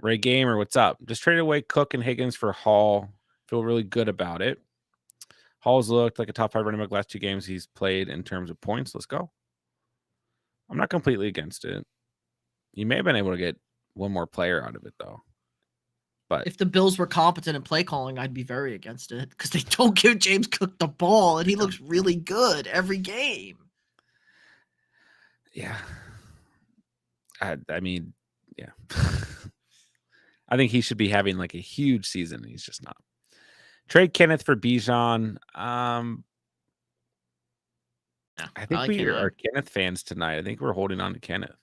Ray Gamer, what's up? Just traded away Cook and Higgins for Hall. Feel really good about it. Hall's looked like a top 5 running back last 2 games he's played in terms of points. Let's go. I'm not completely against it. You may have been able to get one more player out of it, though. But if the Bills were competent in play calling, I'd be very against it because they don't give James Cook the ball, and he looks really good every game. Yeah. I mean, yeah. I think he should be having like a huge season, and he's just not. Trade Kenneth for Bijan. I think we are Kenneth fans tonight. I think we're holding on to Kenneth.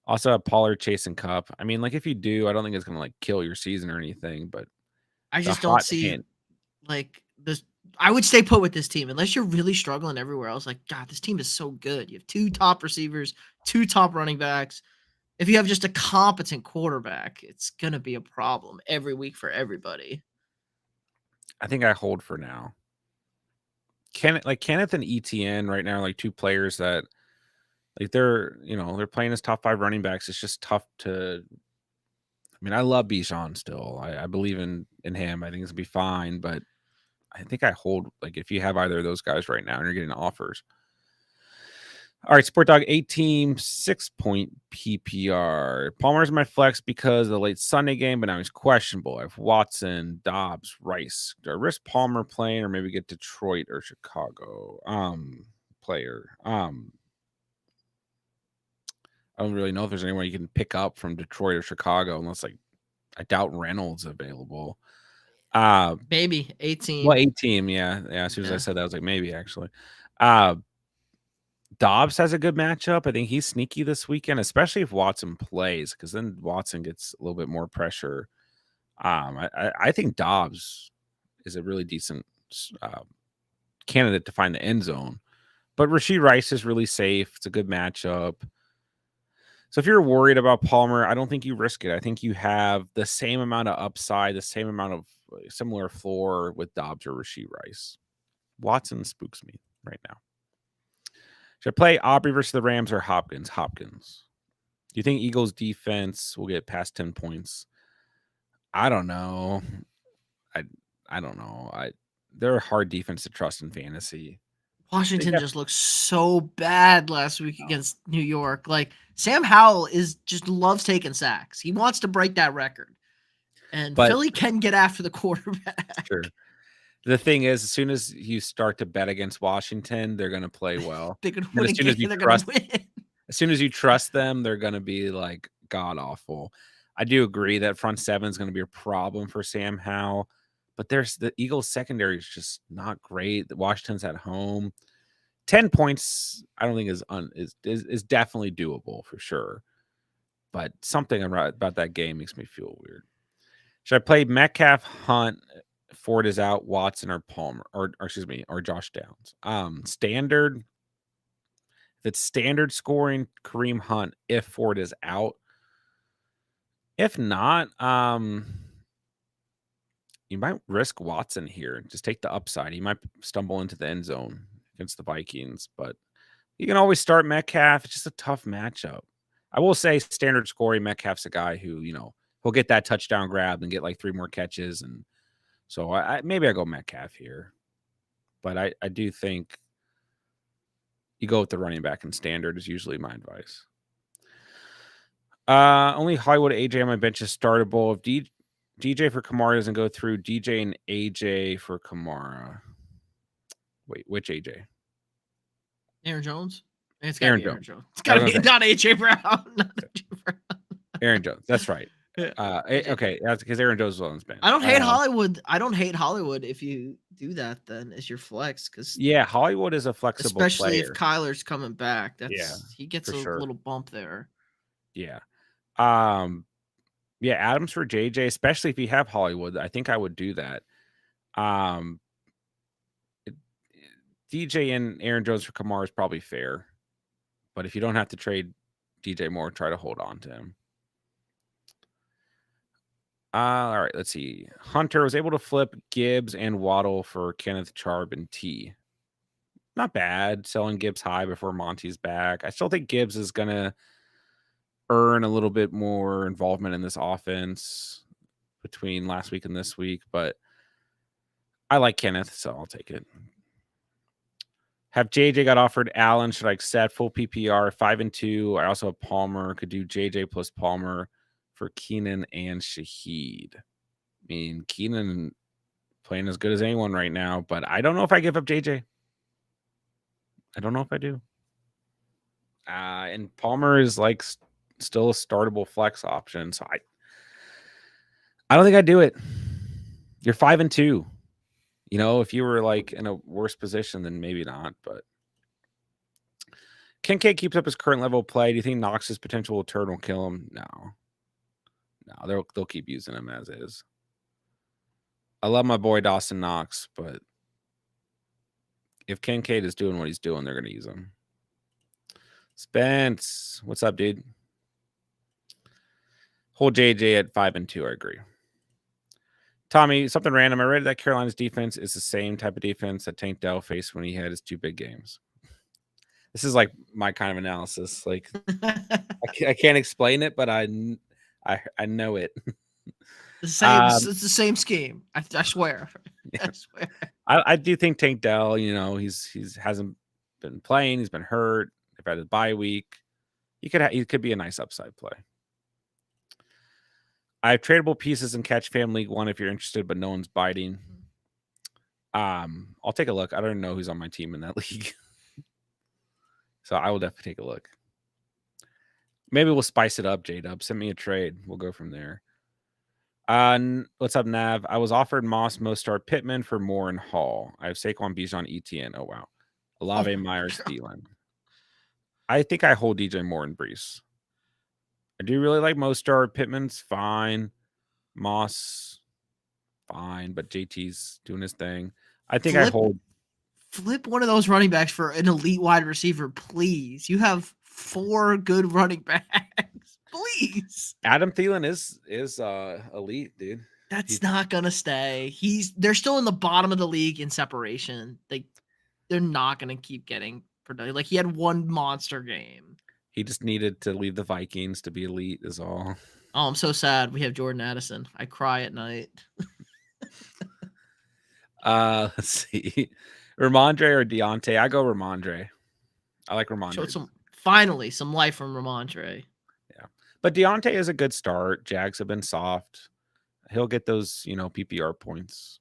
Also, have Pollard, Chase, and Cup. I mean, like if you do, I don't think it's going to like kill your season or anything. But I just don't see like this. I would stay put with this team unless you're really struggling everywhere else. Like, God, this team is so good. You have 2 top receivers, 2 top running backs. If you have just a competent quarterback, it's going to be a problem every week for everybody. I think I hold for now. Kenneth and ETN right now are like 2 players that like they're playing as top 5 running backs. It's just tough to. I mean, I love Bijan still. I believe in him. I think it's gonna be fine, but I think I hold like if you have either of those guys right now and you're getting offers. All right, Sport Dog 8-team 6-point PPR. Palmer's my flex because of the late Sunday game, but now he's questionable. I have Watson, Dobbs, Rice. Do I risk Palmer playing or maybe get Detroit or Chicago player? I don't really know if there's anyone you can pick up from Detroit or Chicago unless like I doubt Reynolds available. Maybe 8-team. Well, 8-team, yeah. As soon as I said that, I was like, maybe actually. Dobbs has a good matchup. I think he's sneaky this weekend, especially if Watson plays, because then Watson gets a little bit more pressure. I think Dobbs is a really decent candidate to find the end zone. But Rashee Rice is really safe. It's a good matchup. So if you're worried about Palmer, I don't think you risk it. I think you have the same amount of upside, the same amount of similar floor with Dobbs or Rashee Rice. Watson spooks me right now. Should I play Aubrey versus the Rams or Hopkins? Hopkins. Do you think Eagles defense will get past 10 points? I don't know. I don't know. They're a hard defense to trust in fantasy. Washington just looked so bad last week against New York. Like Sam Howell just loves taking sacks. He wants to break that record. And But Philly can get after the quarterback. sure. The thing is, as soon as you start to bet against Washington, they're going to play well. They're gonna And win a game. They're gonna win. as soon as you trust them, they're going to be like god awful. I do agree that front seven is going to be a problem for Sam Howell, but there's the Eagles secondary is just not great. Washington's at home. 10 points, I don't think is definitely doable for sure. But something about that game makes me feel weird. Should I play Metcalf, Hunt, Ford is out, Watson or Palmer, or excuse me, or Josh Downs? Standard. If it's standard scoring, Kareem Hunt if Ford is out. If not, you might risk Watson here. Just take the upside. He might stumble into the end zone against the Vikings, but you can always start Metcalf. It's just a tough matchup. I will say standard scoring, Metcalf's a guy who, he'll get that touchdown grab and get like 3 more catches. And so maybe I go Metcalf here. But I do think you go with the running back in standard is usually my advice. Only Hollywood AJ on my bench is startable. If DJ for Kamara doesn't go through, DJ and AJ for Kamara. Wait, which AJ? Aaron Jones? It's gotta be Aaron Jones. It's I was gotta be gonna say- not AJ Brown. Not AJ Brown. Aaron Jones. That's right. Yeah. Okay, that's because Aaron Jones was on his bench. I don't hate Hollywood. I don't hate Hollywood if you do that then as your flex because Yeah, Hollywood is a flexible especially player. if Kyler's coming back. Yeah, he gets a sure. little bump there. Yeah. Yeah, Adams for JJ, especially if you have Hollywood. I think I would do that. DJ and Aaron Jones for Kamara is probably fair. But if you don't have to trade DJ Moore, try to hold on to him. All right, let's see. Hunter was able to flip Gibbs and Waddle for Kenneth Charb and T. Not bad. Selling Gibbs high before Monty's back. I still think Gibbs is going to earn a little bit more involvement in this offense between last week and this week, but I like Kenneth, so I'll take it. Have JJ got offered Allen? Should I accept full PPR 5-2? I also have Palmer. Could do JJ plus Palmer for Keenan and Shaheed. I mean, Keenan playing as good as anyone right now, but I don't know if I give up JJ. I don't know if I do. And Palmer is like still a startable flex option, so I don't think I'd do it. You're 5-2. If you were like in a worse position, then maybe not. But Kincaid keeps up his current level of play. Do you think Knox's potential return will kill him? No, they'll keep using him as is. I love my boy Dawson Knox, but if Kincaid is doing what he's doing, they're going to use him. Spence, what's up, dude? Hold JJ at 5-2. I agree. Tommy, something random. I read that Carolina's defense is the same type of defense that Tank Dell faced when he had his 2 big games. This is like my kind of analysis. Like I can't explain it, but I know it. It's the same scheme. I swear. Yeah. I swear. I do think Tank Dell, he's hasn't been playing. He's been hurt. They've had a bye week. He could be a nice upside play. I have tradable pieces in Catch Fam League 1 if you're interested, but no one's biting. I'll take a look. I don't know who's on my team in that league. So I will definitely take a look. Maybe we'll spice it up, J-Dub. Send me a trade. We'll go from there. What's up, Nav? I was offered Moss, Mostert, Pittman for Moore and Hall. I have Saquon, Bijan, ETN. Oh, wow. Olave, Myers, Thielen. I think I hold DJ Moore and Brees. I do really like Mostert. Pittman's fine. Moss, fine. But JT's doing his thing. I think I hold. Flip one of those running backs for an elite wide receiver, please. You have 4 good running backs. Please. Adam Thielen is elite, dude. That's not gonna stay. They're still in the bottom of the league in separation. They're not gonna keep getting productive. Like he had 1 monster game. He just needed to leave the Vikings to be elite, is all. Oh, I'm so sad. We have Jordan Addison. I cry at night. Let's see. Ramondre or Deontay? I go Ramondre. I like Ramondre. Showed finally some life from Ramondre. Yeah. But Deontay is a good start. Jags have been soft. He'll get those, PPR points.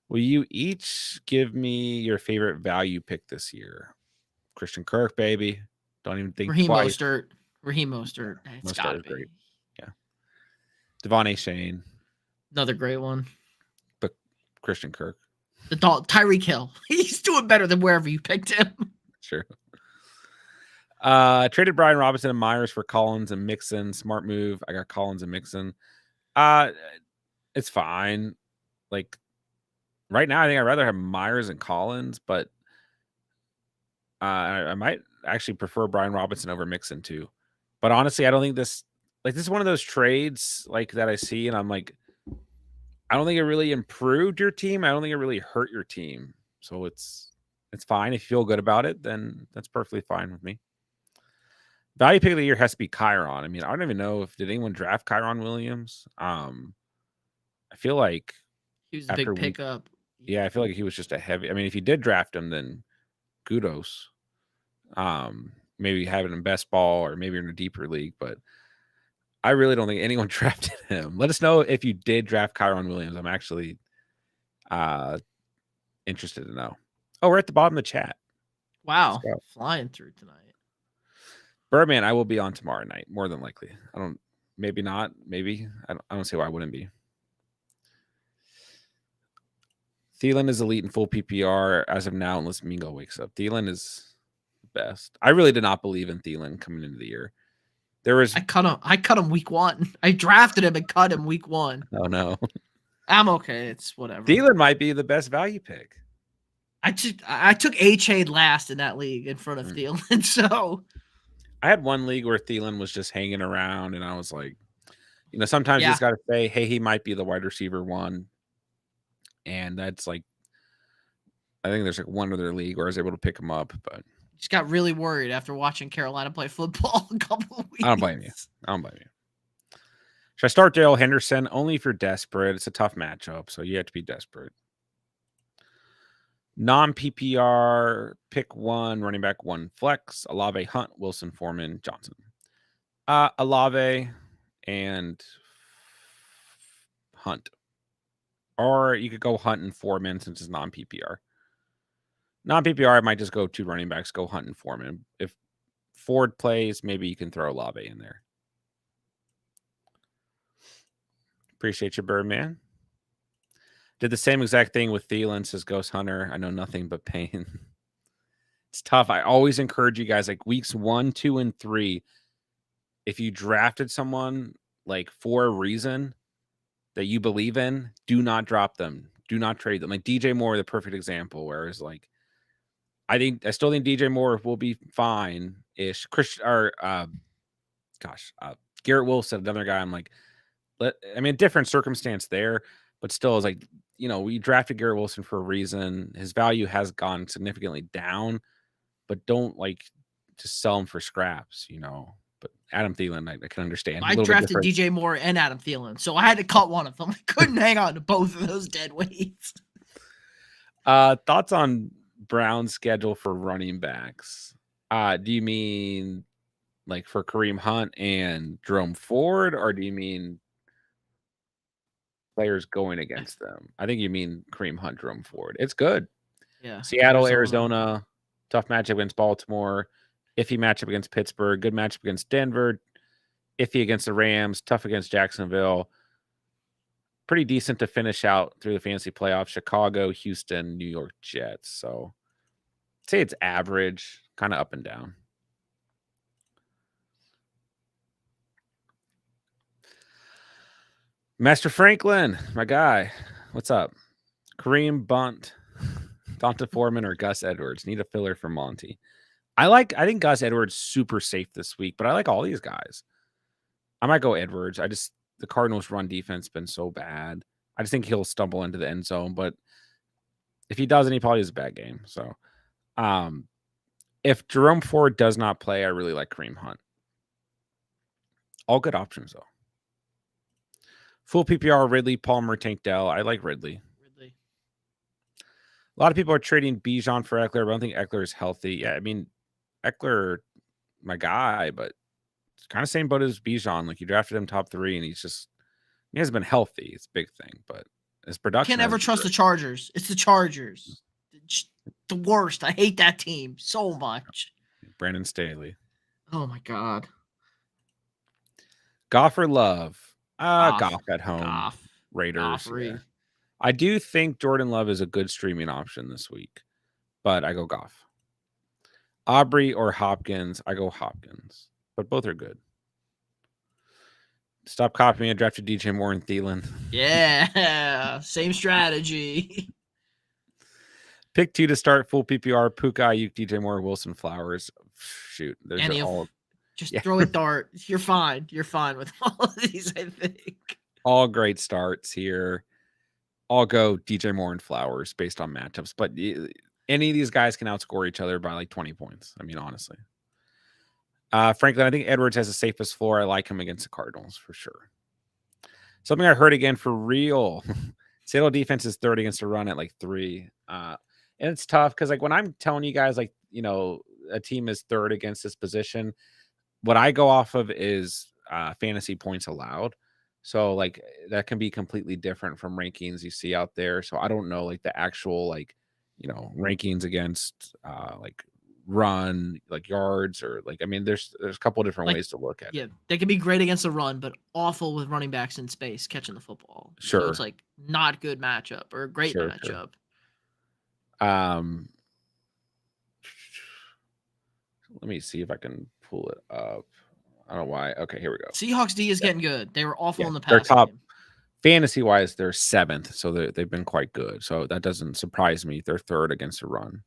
Will you each give me your favorite value pick this year? Christian Kirk, baby. Don't even think Raheem twice. Mostert. Raheem Mostert. It's Most got to is be. great. Yeah. Devon A. Shane, Another great one. but Christian Kirk. The Tyreek Hill. He's doing better than wherever you picked him. Sure. Traded Brian Robinson and Myers for Collins and Mixon. Smart move. I got Collins and Mixon. It's fine. Like right now, I think I'd rather have Myers and Collins, but I might actually prefer Brian Robinson over Mixon too. But honestly, I don't think this is one of those trades like that I see, and I'm like, I don't think it really improved your team. I don't think it really hurt your team. So it's fine. If you feel good about it, then that's perfectly fine with me. Value pick of the year has to be Kyron. I mean, I don't even know did anyone draft Kyron Williams. I feel like He was a after big pickup. yeah, I feel like he was just a heavy. I mean, if you did draft him, then kudos. Maybe having him best ball or maybe in a deeper league, but I really don't think anyone drafted him. Let us know if you did draft Kyron Williams. I'm actually interested to know. Oh, we're at the bottom of the chat. Wow. Flying through tonight. Birdman, I will be on tomorrow night, more than likely. Maybe not. Maybe. I don't see why I wouldn't be. Thielen is elite in full PPR as of now, unless Mingo wakes up. Thielen is best. I really did not believe in Thielen coming into the year. I cut him week 1. I drafted him and cut him week 1. Oh no. I'm okay. It's whatever. Thielen might be the best value pick. I took A-Chain last in that league in front of Thielen, so I had one league where Thielen was just hanging around, and I was like, sometimes you just got to say, hey, he might be the wide receiver 1. And that's like, I think there's like one other league where I was able to pick him up, but just got really worried after watching Carolina play football a couple of weeks. I don't blame you. Should I start Darrell Henderson? Only if you're desperate. It's a tough matchup, so you have to be desperate. Non-PPR, pick 1, running back 1, flex, Olave, Hunt, Wilson, Foreman, Johnson. Olave and Hunt. Or you could go Hunt and Foreman since it's non-PPR. Non-PPR, I might just go 2 running backs, go Hunt and Foreman. If Ford plays, maybe you can throw Olave in there. Appreciate you, Birdman. Did the same exact thing with Thielen, says Ghost Hunter. I know nothing but pain. It's tough. I always encourage you guys, like weeks 1, 2, and 3, if you drafted someone like for a reason that you believe in, do not drop them. Do not trade them. Like DJ Moore, the perfect example, where it's like, I still think DJ Moore will be fine-ish. Garrett Wilson, another guy. I'm like, different circumstance there, but still, is like, we drafted Garrett Wilson for a reason. His value has gone significantly down, but don't like just sell him for scraps, But Adam Thielen, I can understand. I drafted DJ Moore and Adam Thielen, so I had to cut one of them. I couldn't hang on to both of those dead weights. Thoughts on Brown's schedule for running backs? Do you mean like for Kareem Hunt and Jerome Ford, or do you mean players going against them? I think you mean Kareem Hunt, Jerome Ford. It's good. Yeah. Seattle, Arizona, tough matchup against Baltimore, iffy matchup against Pittsburgh, good matchup against Denver, iffy against the Rams, tough against Jacksonville. Pretty decent to finish out through the fantasy playoffs. Chicago, Houston, New York Jets. So I'd say it's average, kind of up and down. Master Franklin, my guy. What's up? Kareem Bunt, Donta Foreman, or Gus Edwards? Need a filler for Monty. I think Gus Edwards super safe this week, but I like all these guys. I might go Edwards. The Cardinals' run defense been so bad. I just think he'll stumble into the end zone, but if he doesn't, he probably has a bad game. So, if Jerome Ford does not play, I really like Kareem Hunt. All good options, though. Full PPR, Ridley, Palmer, Tank Dell. I like Ridley. A lot of people are trading Bijan for Eckler, but I don't think Eckler is healthy. Yeah, I mean, Eckler, my guy, but it's kind of same boat as Bijan. Like, you drafted him top 3, and he's just He hasn't been healthy. It's a big thing, but his You can't production ever hasn't been trust the great. Chargers. It's the Chargers. It's the worst. I hate that team so much. Brandon Staley. Oh my god. Goff or Love? Goff. Goff at home. Goff. Raiders, yeah. Goffery. I do think Jordan Love is a good streaming option this week, but I go Goff. Aubrey or Hopkins? I go Hopkins, but both are good. Stop copying. I drafted DJ Moore and Thielen. Yeah. Same strategy. Pick 2 to start full PPR. Puka, Ayuk, DJ Moore, Wilson, Flowers. Shoot, those are Any of all just yeah, throw a dart. You're fine. You're fine with all of these, I think. all great starts here. I'll go DJ Moore and Flowers based on matchups, but any of these guys can outscore each other by like 20 points. I mean, honestly. Frankly, I think Edwards has the safest floor. I like him against the Cardinals for sure. Something I heard again for real. Seattle defense is third against the run at like 3. And it's tough because like when I'm telling you guys like, a team is third against this position, what I go off of is fantasy points allowed. So like that can be completely different from rankings you see out there. So I don't know like the actual like, rankings against like run, like yards or like I mean there's a couple different Like, ways to look at yeah, it. they can be great against the run, but awful with running backs in space catching the football. So it's Sure. like not good matchup or a great Sure, sure. matchup. Um let me see if I can pull it up. I don't know why. Okay, here we go. Seahawks D is Yeah. getting good. They were awful Yeah. in the They're passing top game. fantasy wise, they're 7th, so they've been quite good. So that doesn't surprise me. They're third against the run.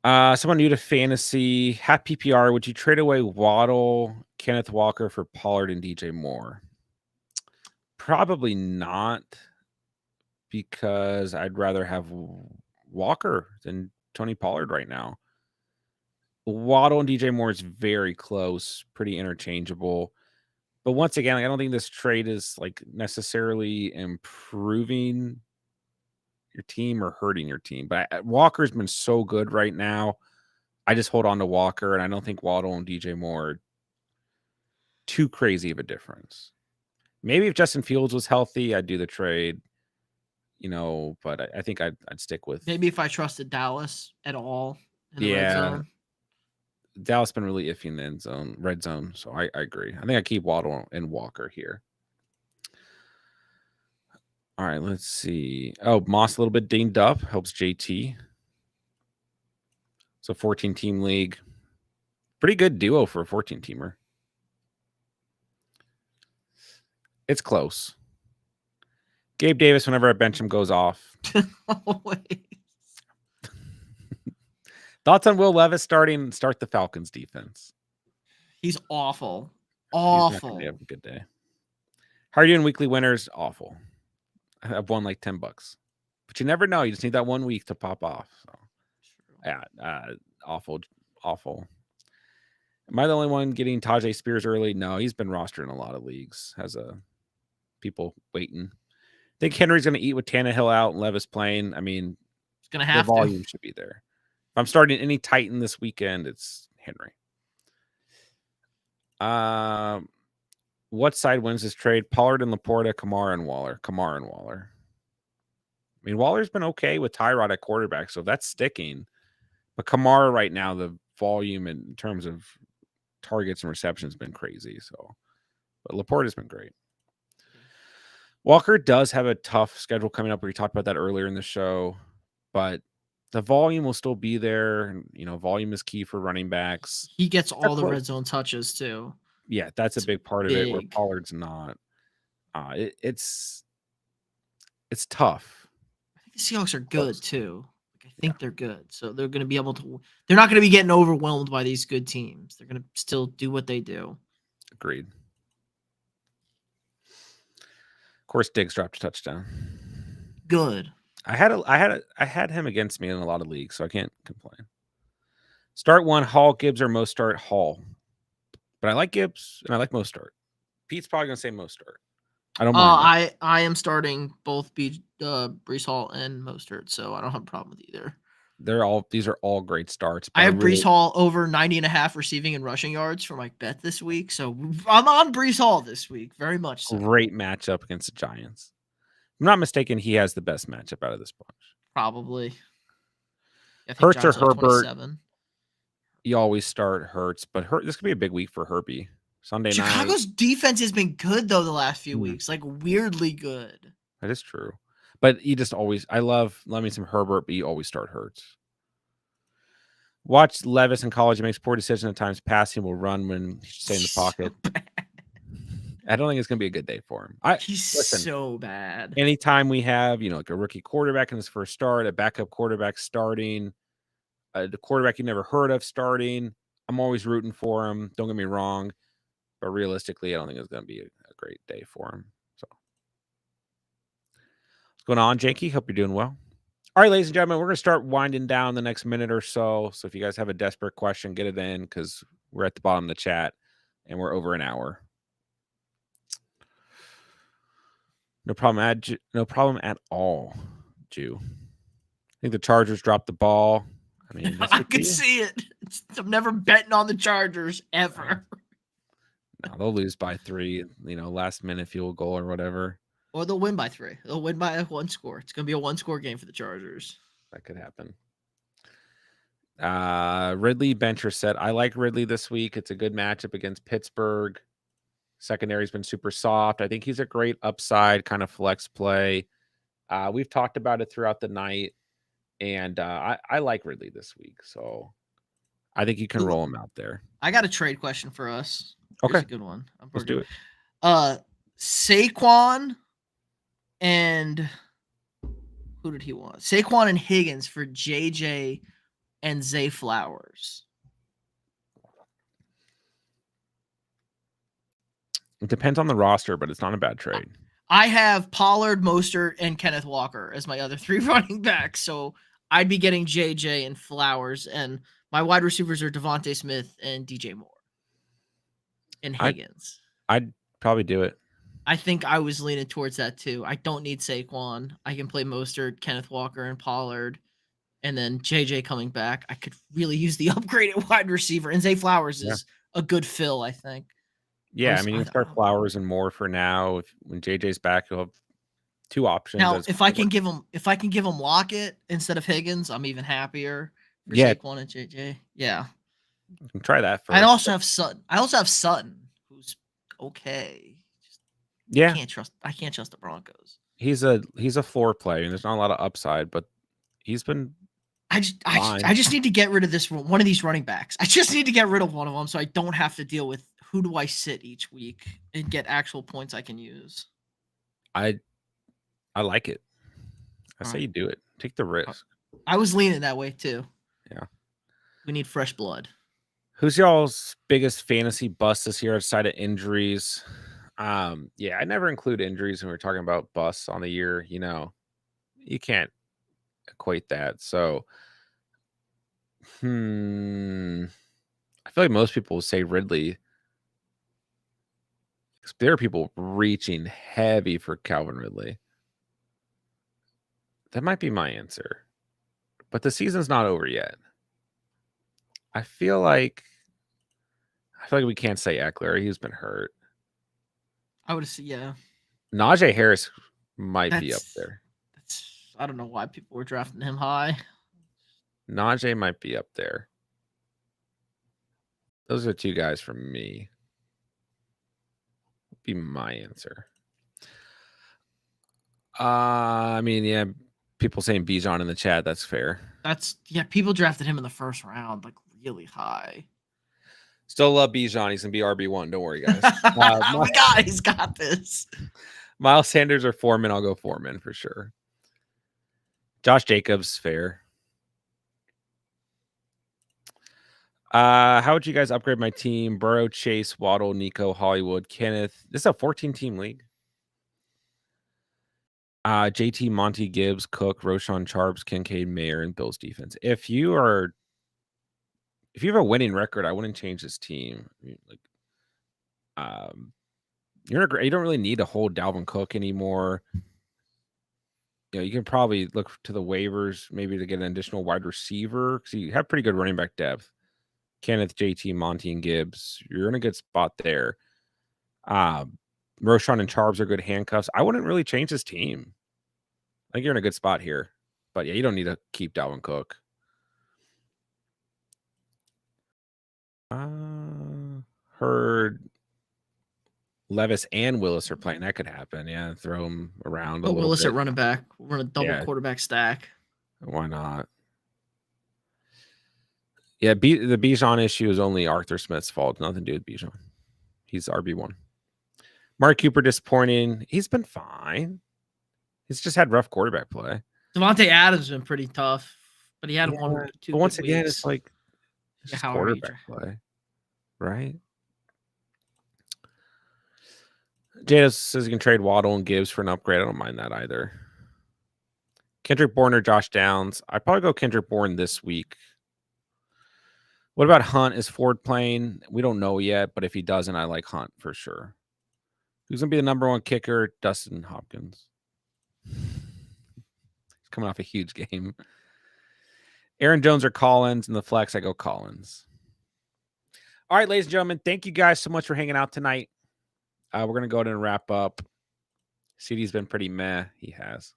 Someone new to fantasy, half PPR. Would you trade away Waddle, Kenneth Walker for Pollard and DJ Moore? Probably not, because I'd rather have Walker than Tony Pollard right now. Waddle and DJ Moore is very close, pretty interchangeable. But once again, like, I don't think this trade is like necessarily improving your team or hurting your team. But Walker's been so good right now. I just hold on to Walker, and I don't think Waddle and DJ Moore are too crazy of a difference. Maybe if Justin Fields was healthy, I'd do the trade, but I think I'd stick with. Maybe if I trusted Dallas at all in the red Yeah, zone. Dallas been really iffy in the red zone. So I agree. I think I keep Waddle and Walker here. All right, let's see. Oh, Moss a little bit dinged up. Helps JT. So 14-team league. Pretty good duo for a 14-teamer. It's close. Gabe Davis, whenever I bench him, goes off. Always. Thoughts on Will Levis start the Falcons defense? He's awful. He's not Awful. going to have a good day. How are you doing weekly winners? Awful. I've won like $10. But you never know. You just need that 1 week to pop off. So yeah, awful. Am I the only one getting Tajay Spears early? No, he's been rostered in a lot of leagues. Has people waiting. I think Henry's going to eat with Tannehill out and Levis playing. I mean, It's gonna the have volume to. should be there. If I'm starting any Titan this weekend, it's Henry. What side wins this trade? Pollard and Laporta, Kamara and Waller. I mean, Waller's been okay with Tyrod at quarterback, so that's sticking. But Kamara right now, the volume in terms of targets and receptions has been crazy. So, but Laporta's been great. Walker does have a tough schedule coming up. We talked about that earlier in the show, but the volume will still be there. Volume is key for running backs. He gets all the red zone touches too. Yeah, that's a big part of it where big. Pollard's not. It's tough. I think the Seahawks are good too. I think they're good. So they're going to be able to. They're not going to be getting overwhelmed by these good teams. They're going to still do what they do. Agreed. Of course, Diggs dropped a touchdown. Good. I had him against me in a lot of leagues, so I can't complain. Start one, Hall, Gibbs, or Mostert. Hall, but I like Gibbs and I like Mostert. Pete's probably gonna say Mostert. I don't mind. I am starting both Brees Hall and Mostert, so I don't have a problem with either. these are all great starts. But I have Brees Hall over 90.5 receiving and rushing yards for my bet this week. So I'm on Brees Hall this week, very much so. Great matchup against the Giants. If I'm not mistaken, he has the best matchup out of this bunch. Probably. I think Hurts or Giants are Herbert? 27. You always start Hurts, but this could be a big week for Herbie. Sunday night. Chicago's defense has been good though the last few weeks, like weirdly good. That is true. But you just always, I love me some Herbert, but you always start Hurts. Watch Levis in college. He makes poor decisions at times. Passing will run when he should stay in the pocket. I don't think it's going to be a good day for him. He's so bad. Anytime we have, like a rookie quarterback in his first start, a backup quarterback starting, the quarterback you never heard of starting, I'm always rooting for him. Don't get me wrong. But realistically, I don't think it's going to be a great day for him. So, what's going on, Janky? Hope you're doing well. All right, ladies and gentlemen, we're going to start winding down the next minute or so. So if you guys have a desperate question, get it in because we're at the bottom of the chat and we're over an hour. No problem at all, Jew. I think the Chargers dropped the ball. I mean, I can see it. I'm never betting on the Chargers ever. No, they'll lose by 3, last minute field goal or whatever. Or they'll win by 3. They'll win by 1 score. It's going to be a 1-score game for the Chargers. That could happen. Ridley Bencher said, I like Ridley this week. It's a good matchup against Pittsburgh. Secondary's been super soft. I think he's a great upside kind of flex play. We've talked about it throughout the night, and I like Ridley this week. So I think you can roll him out there. I got a trade question for us. Okay. Here's a good one. Let's do it. Saquon and who did he want? Saquon and Higgins for JJ and Zay Flowers. It depends on the roster, but it's not a bad trade. I have Pollard, Mostert, and Kenneth Walker as my other 3 running backs. So I'd be getting JJ and Flowers, and my wide receivers are Devontae Smith and DJ Moore and Higgins. I'd probably do it. I think I was leaning towards that too. I don't need Saquon. I can play Mostert, Kenneth Walker, and Pollard. And then JJ coming back. I could really use the upgraded wide receiver. And Zay Flowers is a good fill, I think. Yeah, you can start Flowers and Moore for now. When JJ's back, you'll have 2 options. Now, if I can give him Lockett instead of Higgins, I'm even happier for Saquon and JJ. Yeah. You can try that first. I also have Sutton, who's okay. I can't trust the Broncos. He's a floor play, and there's not a lot of upside, but he's been I just need to get rid of one of these running backs. I just need to get rid of one of them so I don't have to deal with who do I sit each week and get actual points I can use. I like it. I say you do it. Take the risk. I was leaning that way too. Yeah. We need fresh blood. Who's y'all's biggest fantasy bust this year outside of injuries? I never include injuries when we're talking about busts on the year. You can't equate that. So, I feel like most people will say Ridley. There are people reaching heavy for Calvin Ridley. That might be my answer. But the season's not over yet. I feel like we can't say Eckler. He's been hurt. I would say, yeah. Najee Harris might be up there. I don't know why people were drafting him high. Najee might be up there. Those are 2 guys from me. Be my answer. People saying Bijan in the chat. That's fair. People drafted him in the first round, like really high. Still love Bijan. He's gonna be RB1. Don't worry, guys. He's got this. Miles Sanders or Foreman. I'll go Foreman for sure. Josh Jacobs, fair. How would you guys upgrade my team? Burrow, Chase, Waddle, Nico, Hollywood, Kenneth. This is a 14-team league. JT, Monty, Gibbs, Cook, Roshan, Charbs, Kincaid, Mayer, and Bills defense. If you have a winning record, I wouldn't change this team. You don't really need to hold Dalvin Cook anymore. You can probably look to the waivers maybe to get an additional wide receiver because you have pretty good running back depth. Kenneth, JT, Monty, and Gibbs. You're in a good spot there. Roshan and Charbs are good handcuffs. I wouldn't really change this team. I think you're in a good spot here. But yeah, you don't need to keep Dalvin Cook. Heard Levis and Willis are playing. That could happen. Yeah, throw them around a Oh, little Willis bit. at running back. Run a double Yeah. quarterback stack. Why not? Yeah, the Bijan issue is only Arthur Smith's fault. Nothing to do with Bijan. He's RB1. Mark Cooper disappointing. He's been fine. He's just had rough quarterback play. Devontae Adams has been pretty tough, but he had two. But once good again, weeks. it's like it's just quarterback play, right? Jada says you can trade Waddle and Gibbs for an upgrade. I don't mind that either. Kendrick Bourne or Josh Downs. I'd probably go Kendrick Bourne this week. What about Hunt? Is Ford playing? We don't know yet, but if he doesn't, I like Hunt for sure. Who's going to be the number one kicker? Dustin Hopkins. He's coming off a huge game. Aaron Jones or Collins. In the flex, I go Collins. All right, ladies and gentlemen, thank you guys so much for hanging out tonight. We're going to go ahead and wrap up. CD's been pretty meh. He has.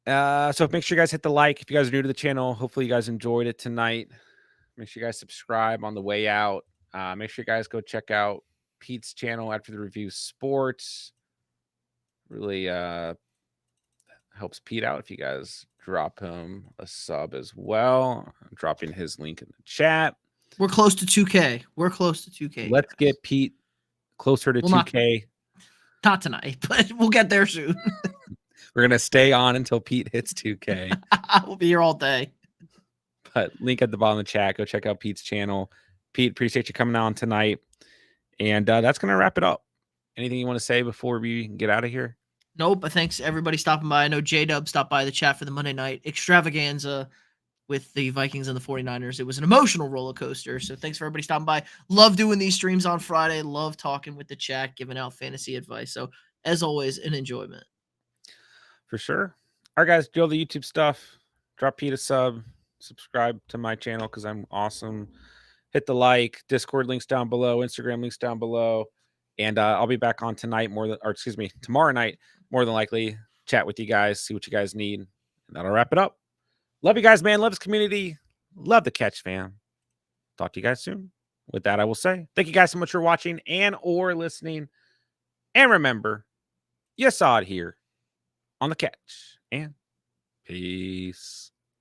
So make sure you guys hit the like. If you guys are new to the channel, hopefully you guys enjoyed it tonight. Make sure you guys subscribe on the way out. Make sure you guys go check out Pete's channel After the Review Sports. Really helps Pete out if you guys drop him a sub as well. I'm dropping his link in the chat. We're close to 2K. We're close to 2K. Let's get Pete closer to 2K. Not tonight, but we'll get there soon. We're going to stay on until Pete hits 2K. We'll be here all day. But link at the bottom of the chat. Go check out Pete's channel. Pete, appreciate you coming on tonight. And that's going to wrap it up. Anything you want to say before we get out of here? Nope. But thanks everybody stopping by. I know J-Dub stopped by the chat for the Monday night extravaganza with the Vikings and the 49ers. It was an emotional roller coaster. So thanks for everybody stopping by. Love doing these streams on Friday. Love talking with the chat, giving out fantasy advice. So as always, an enjoyment. For sure. All right, guys, do all the YouTube stuff. Drop Pete a sub. Subscribe to my channel because I'm awesome. Hit the like. Discord links down below. Instagram links down below. And I'll be back on tonight tomorrow night, more than likely. Chat with you guys, see what you guys need. And that'll wrap it up. Love you guys, man. Love this community. Love the catch, fam. Talk to you guys soon. With that, I will say thank you guys so much for watching and or listening. And remember, you saw it here on the catch. And peace.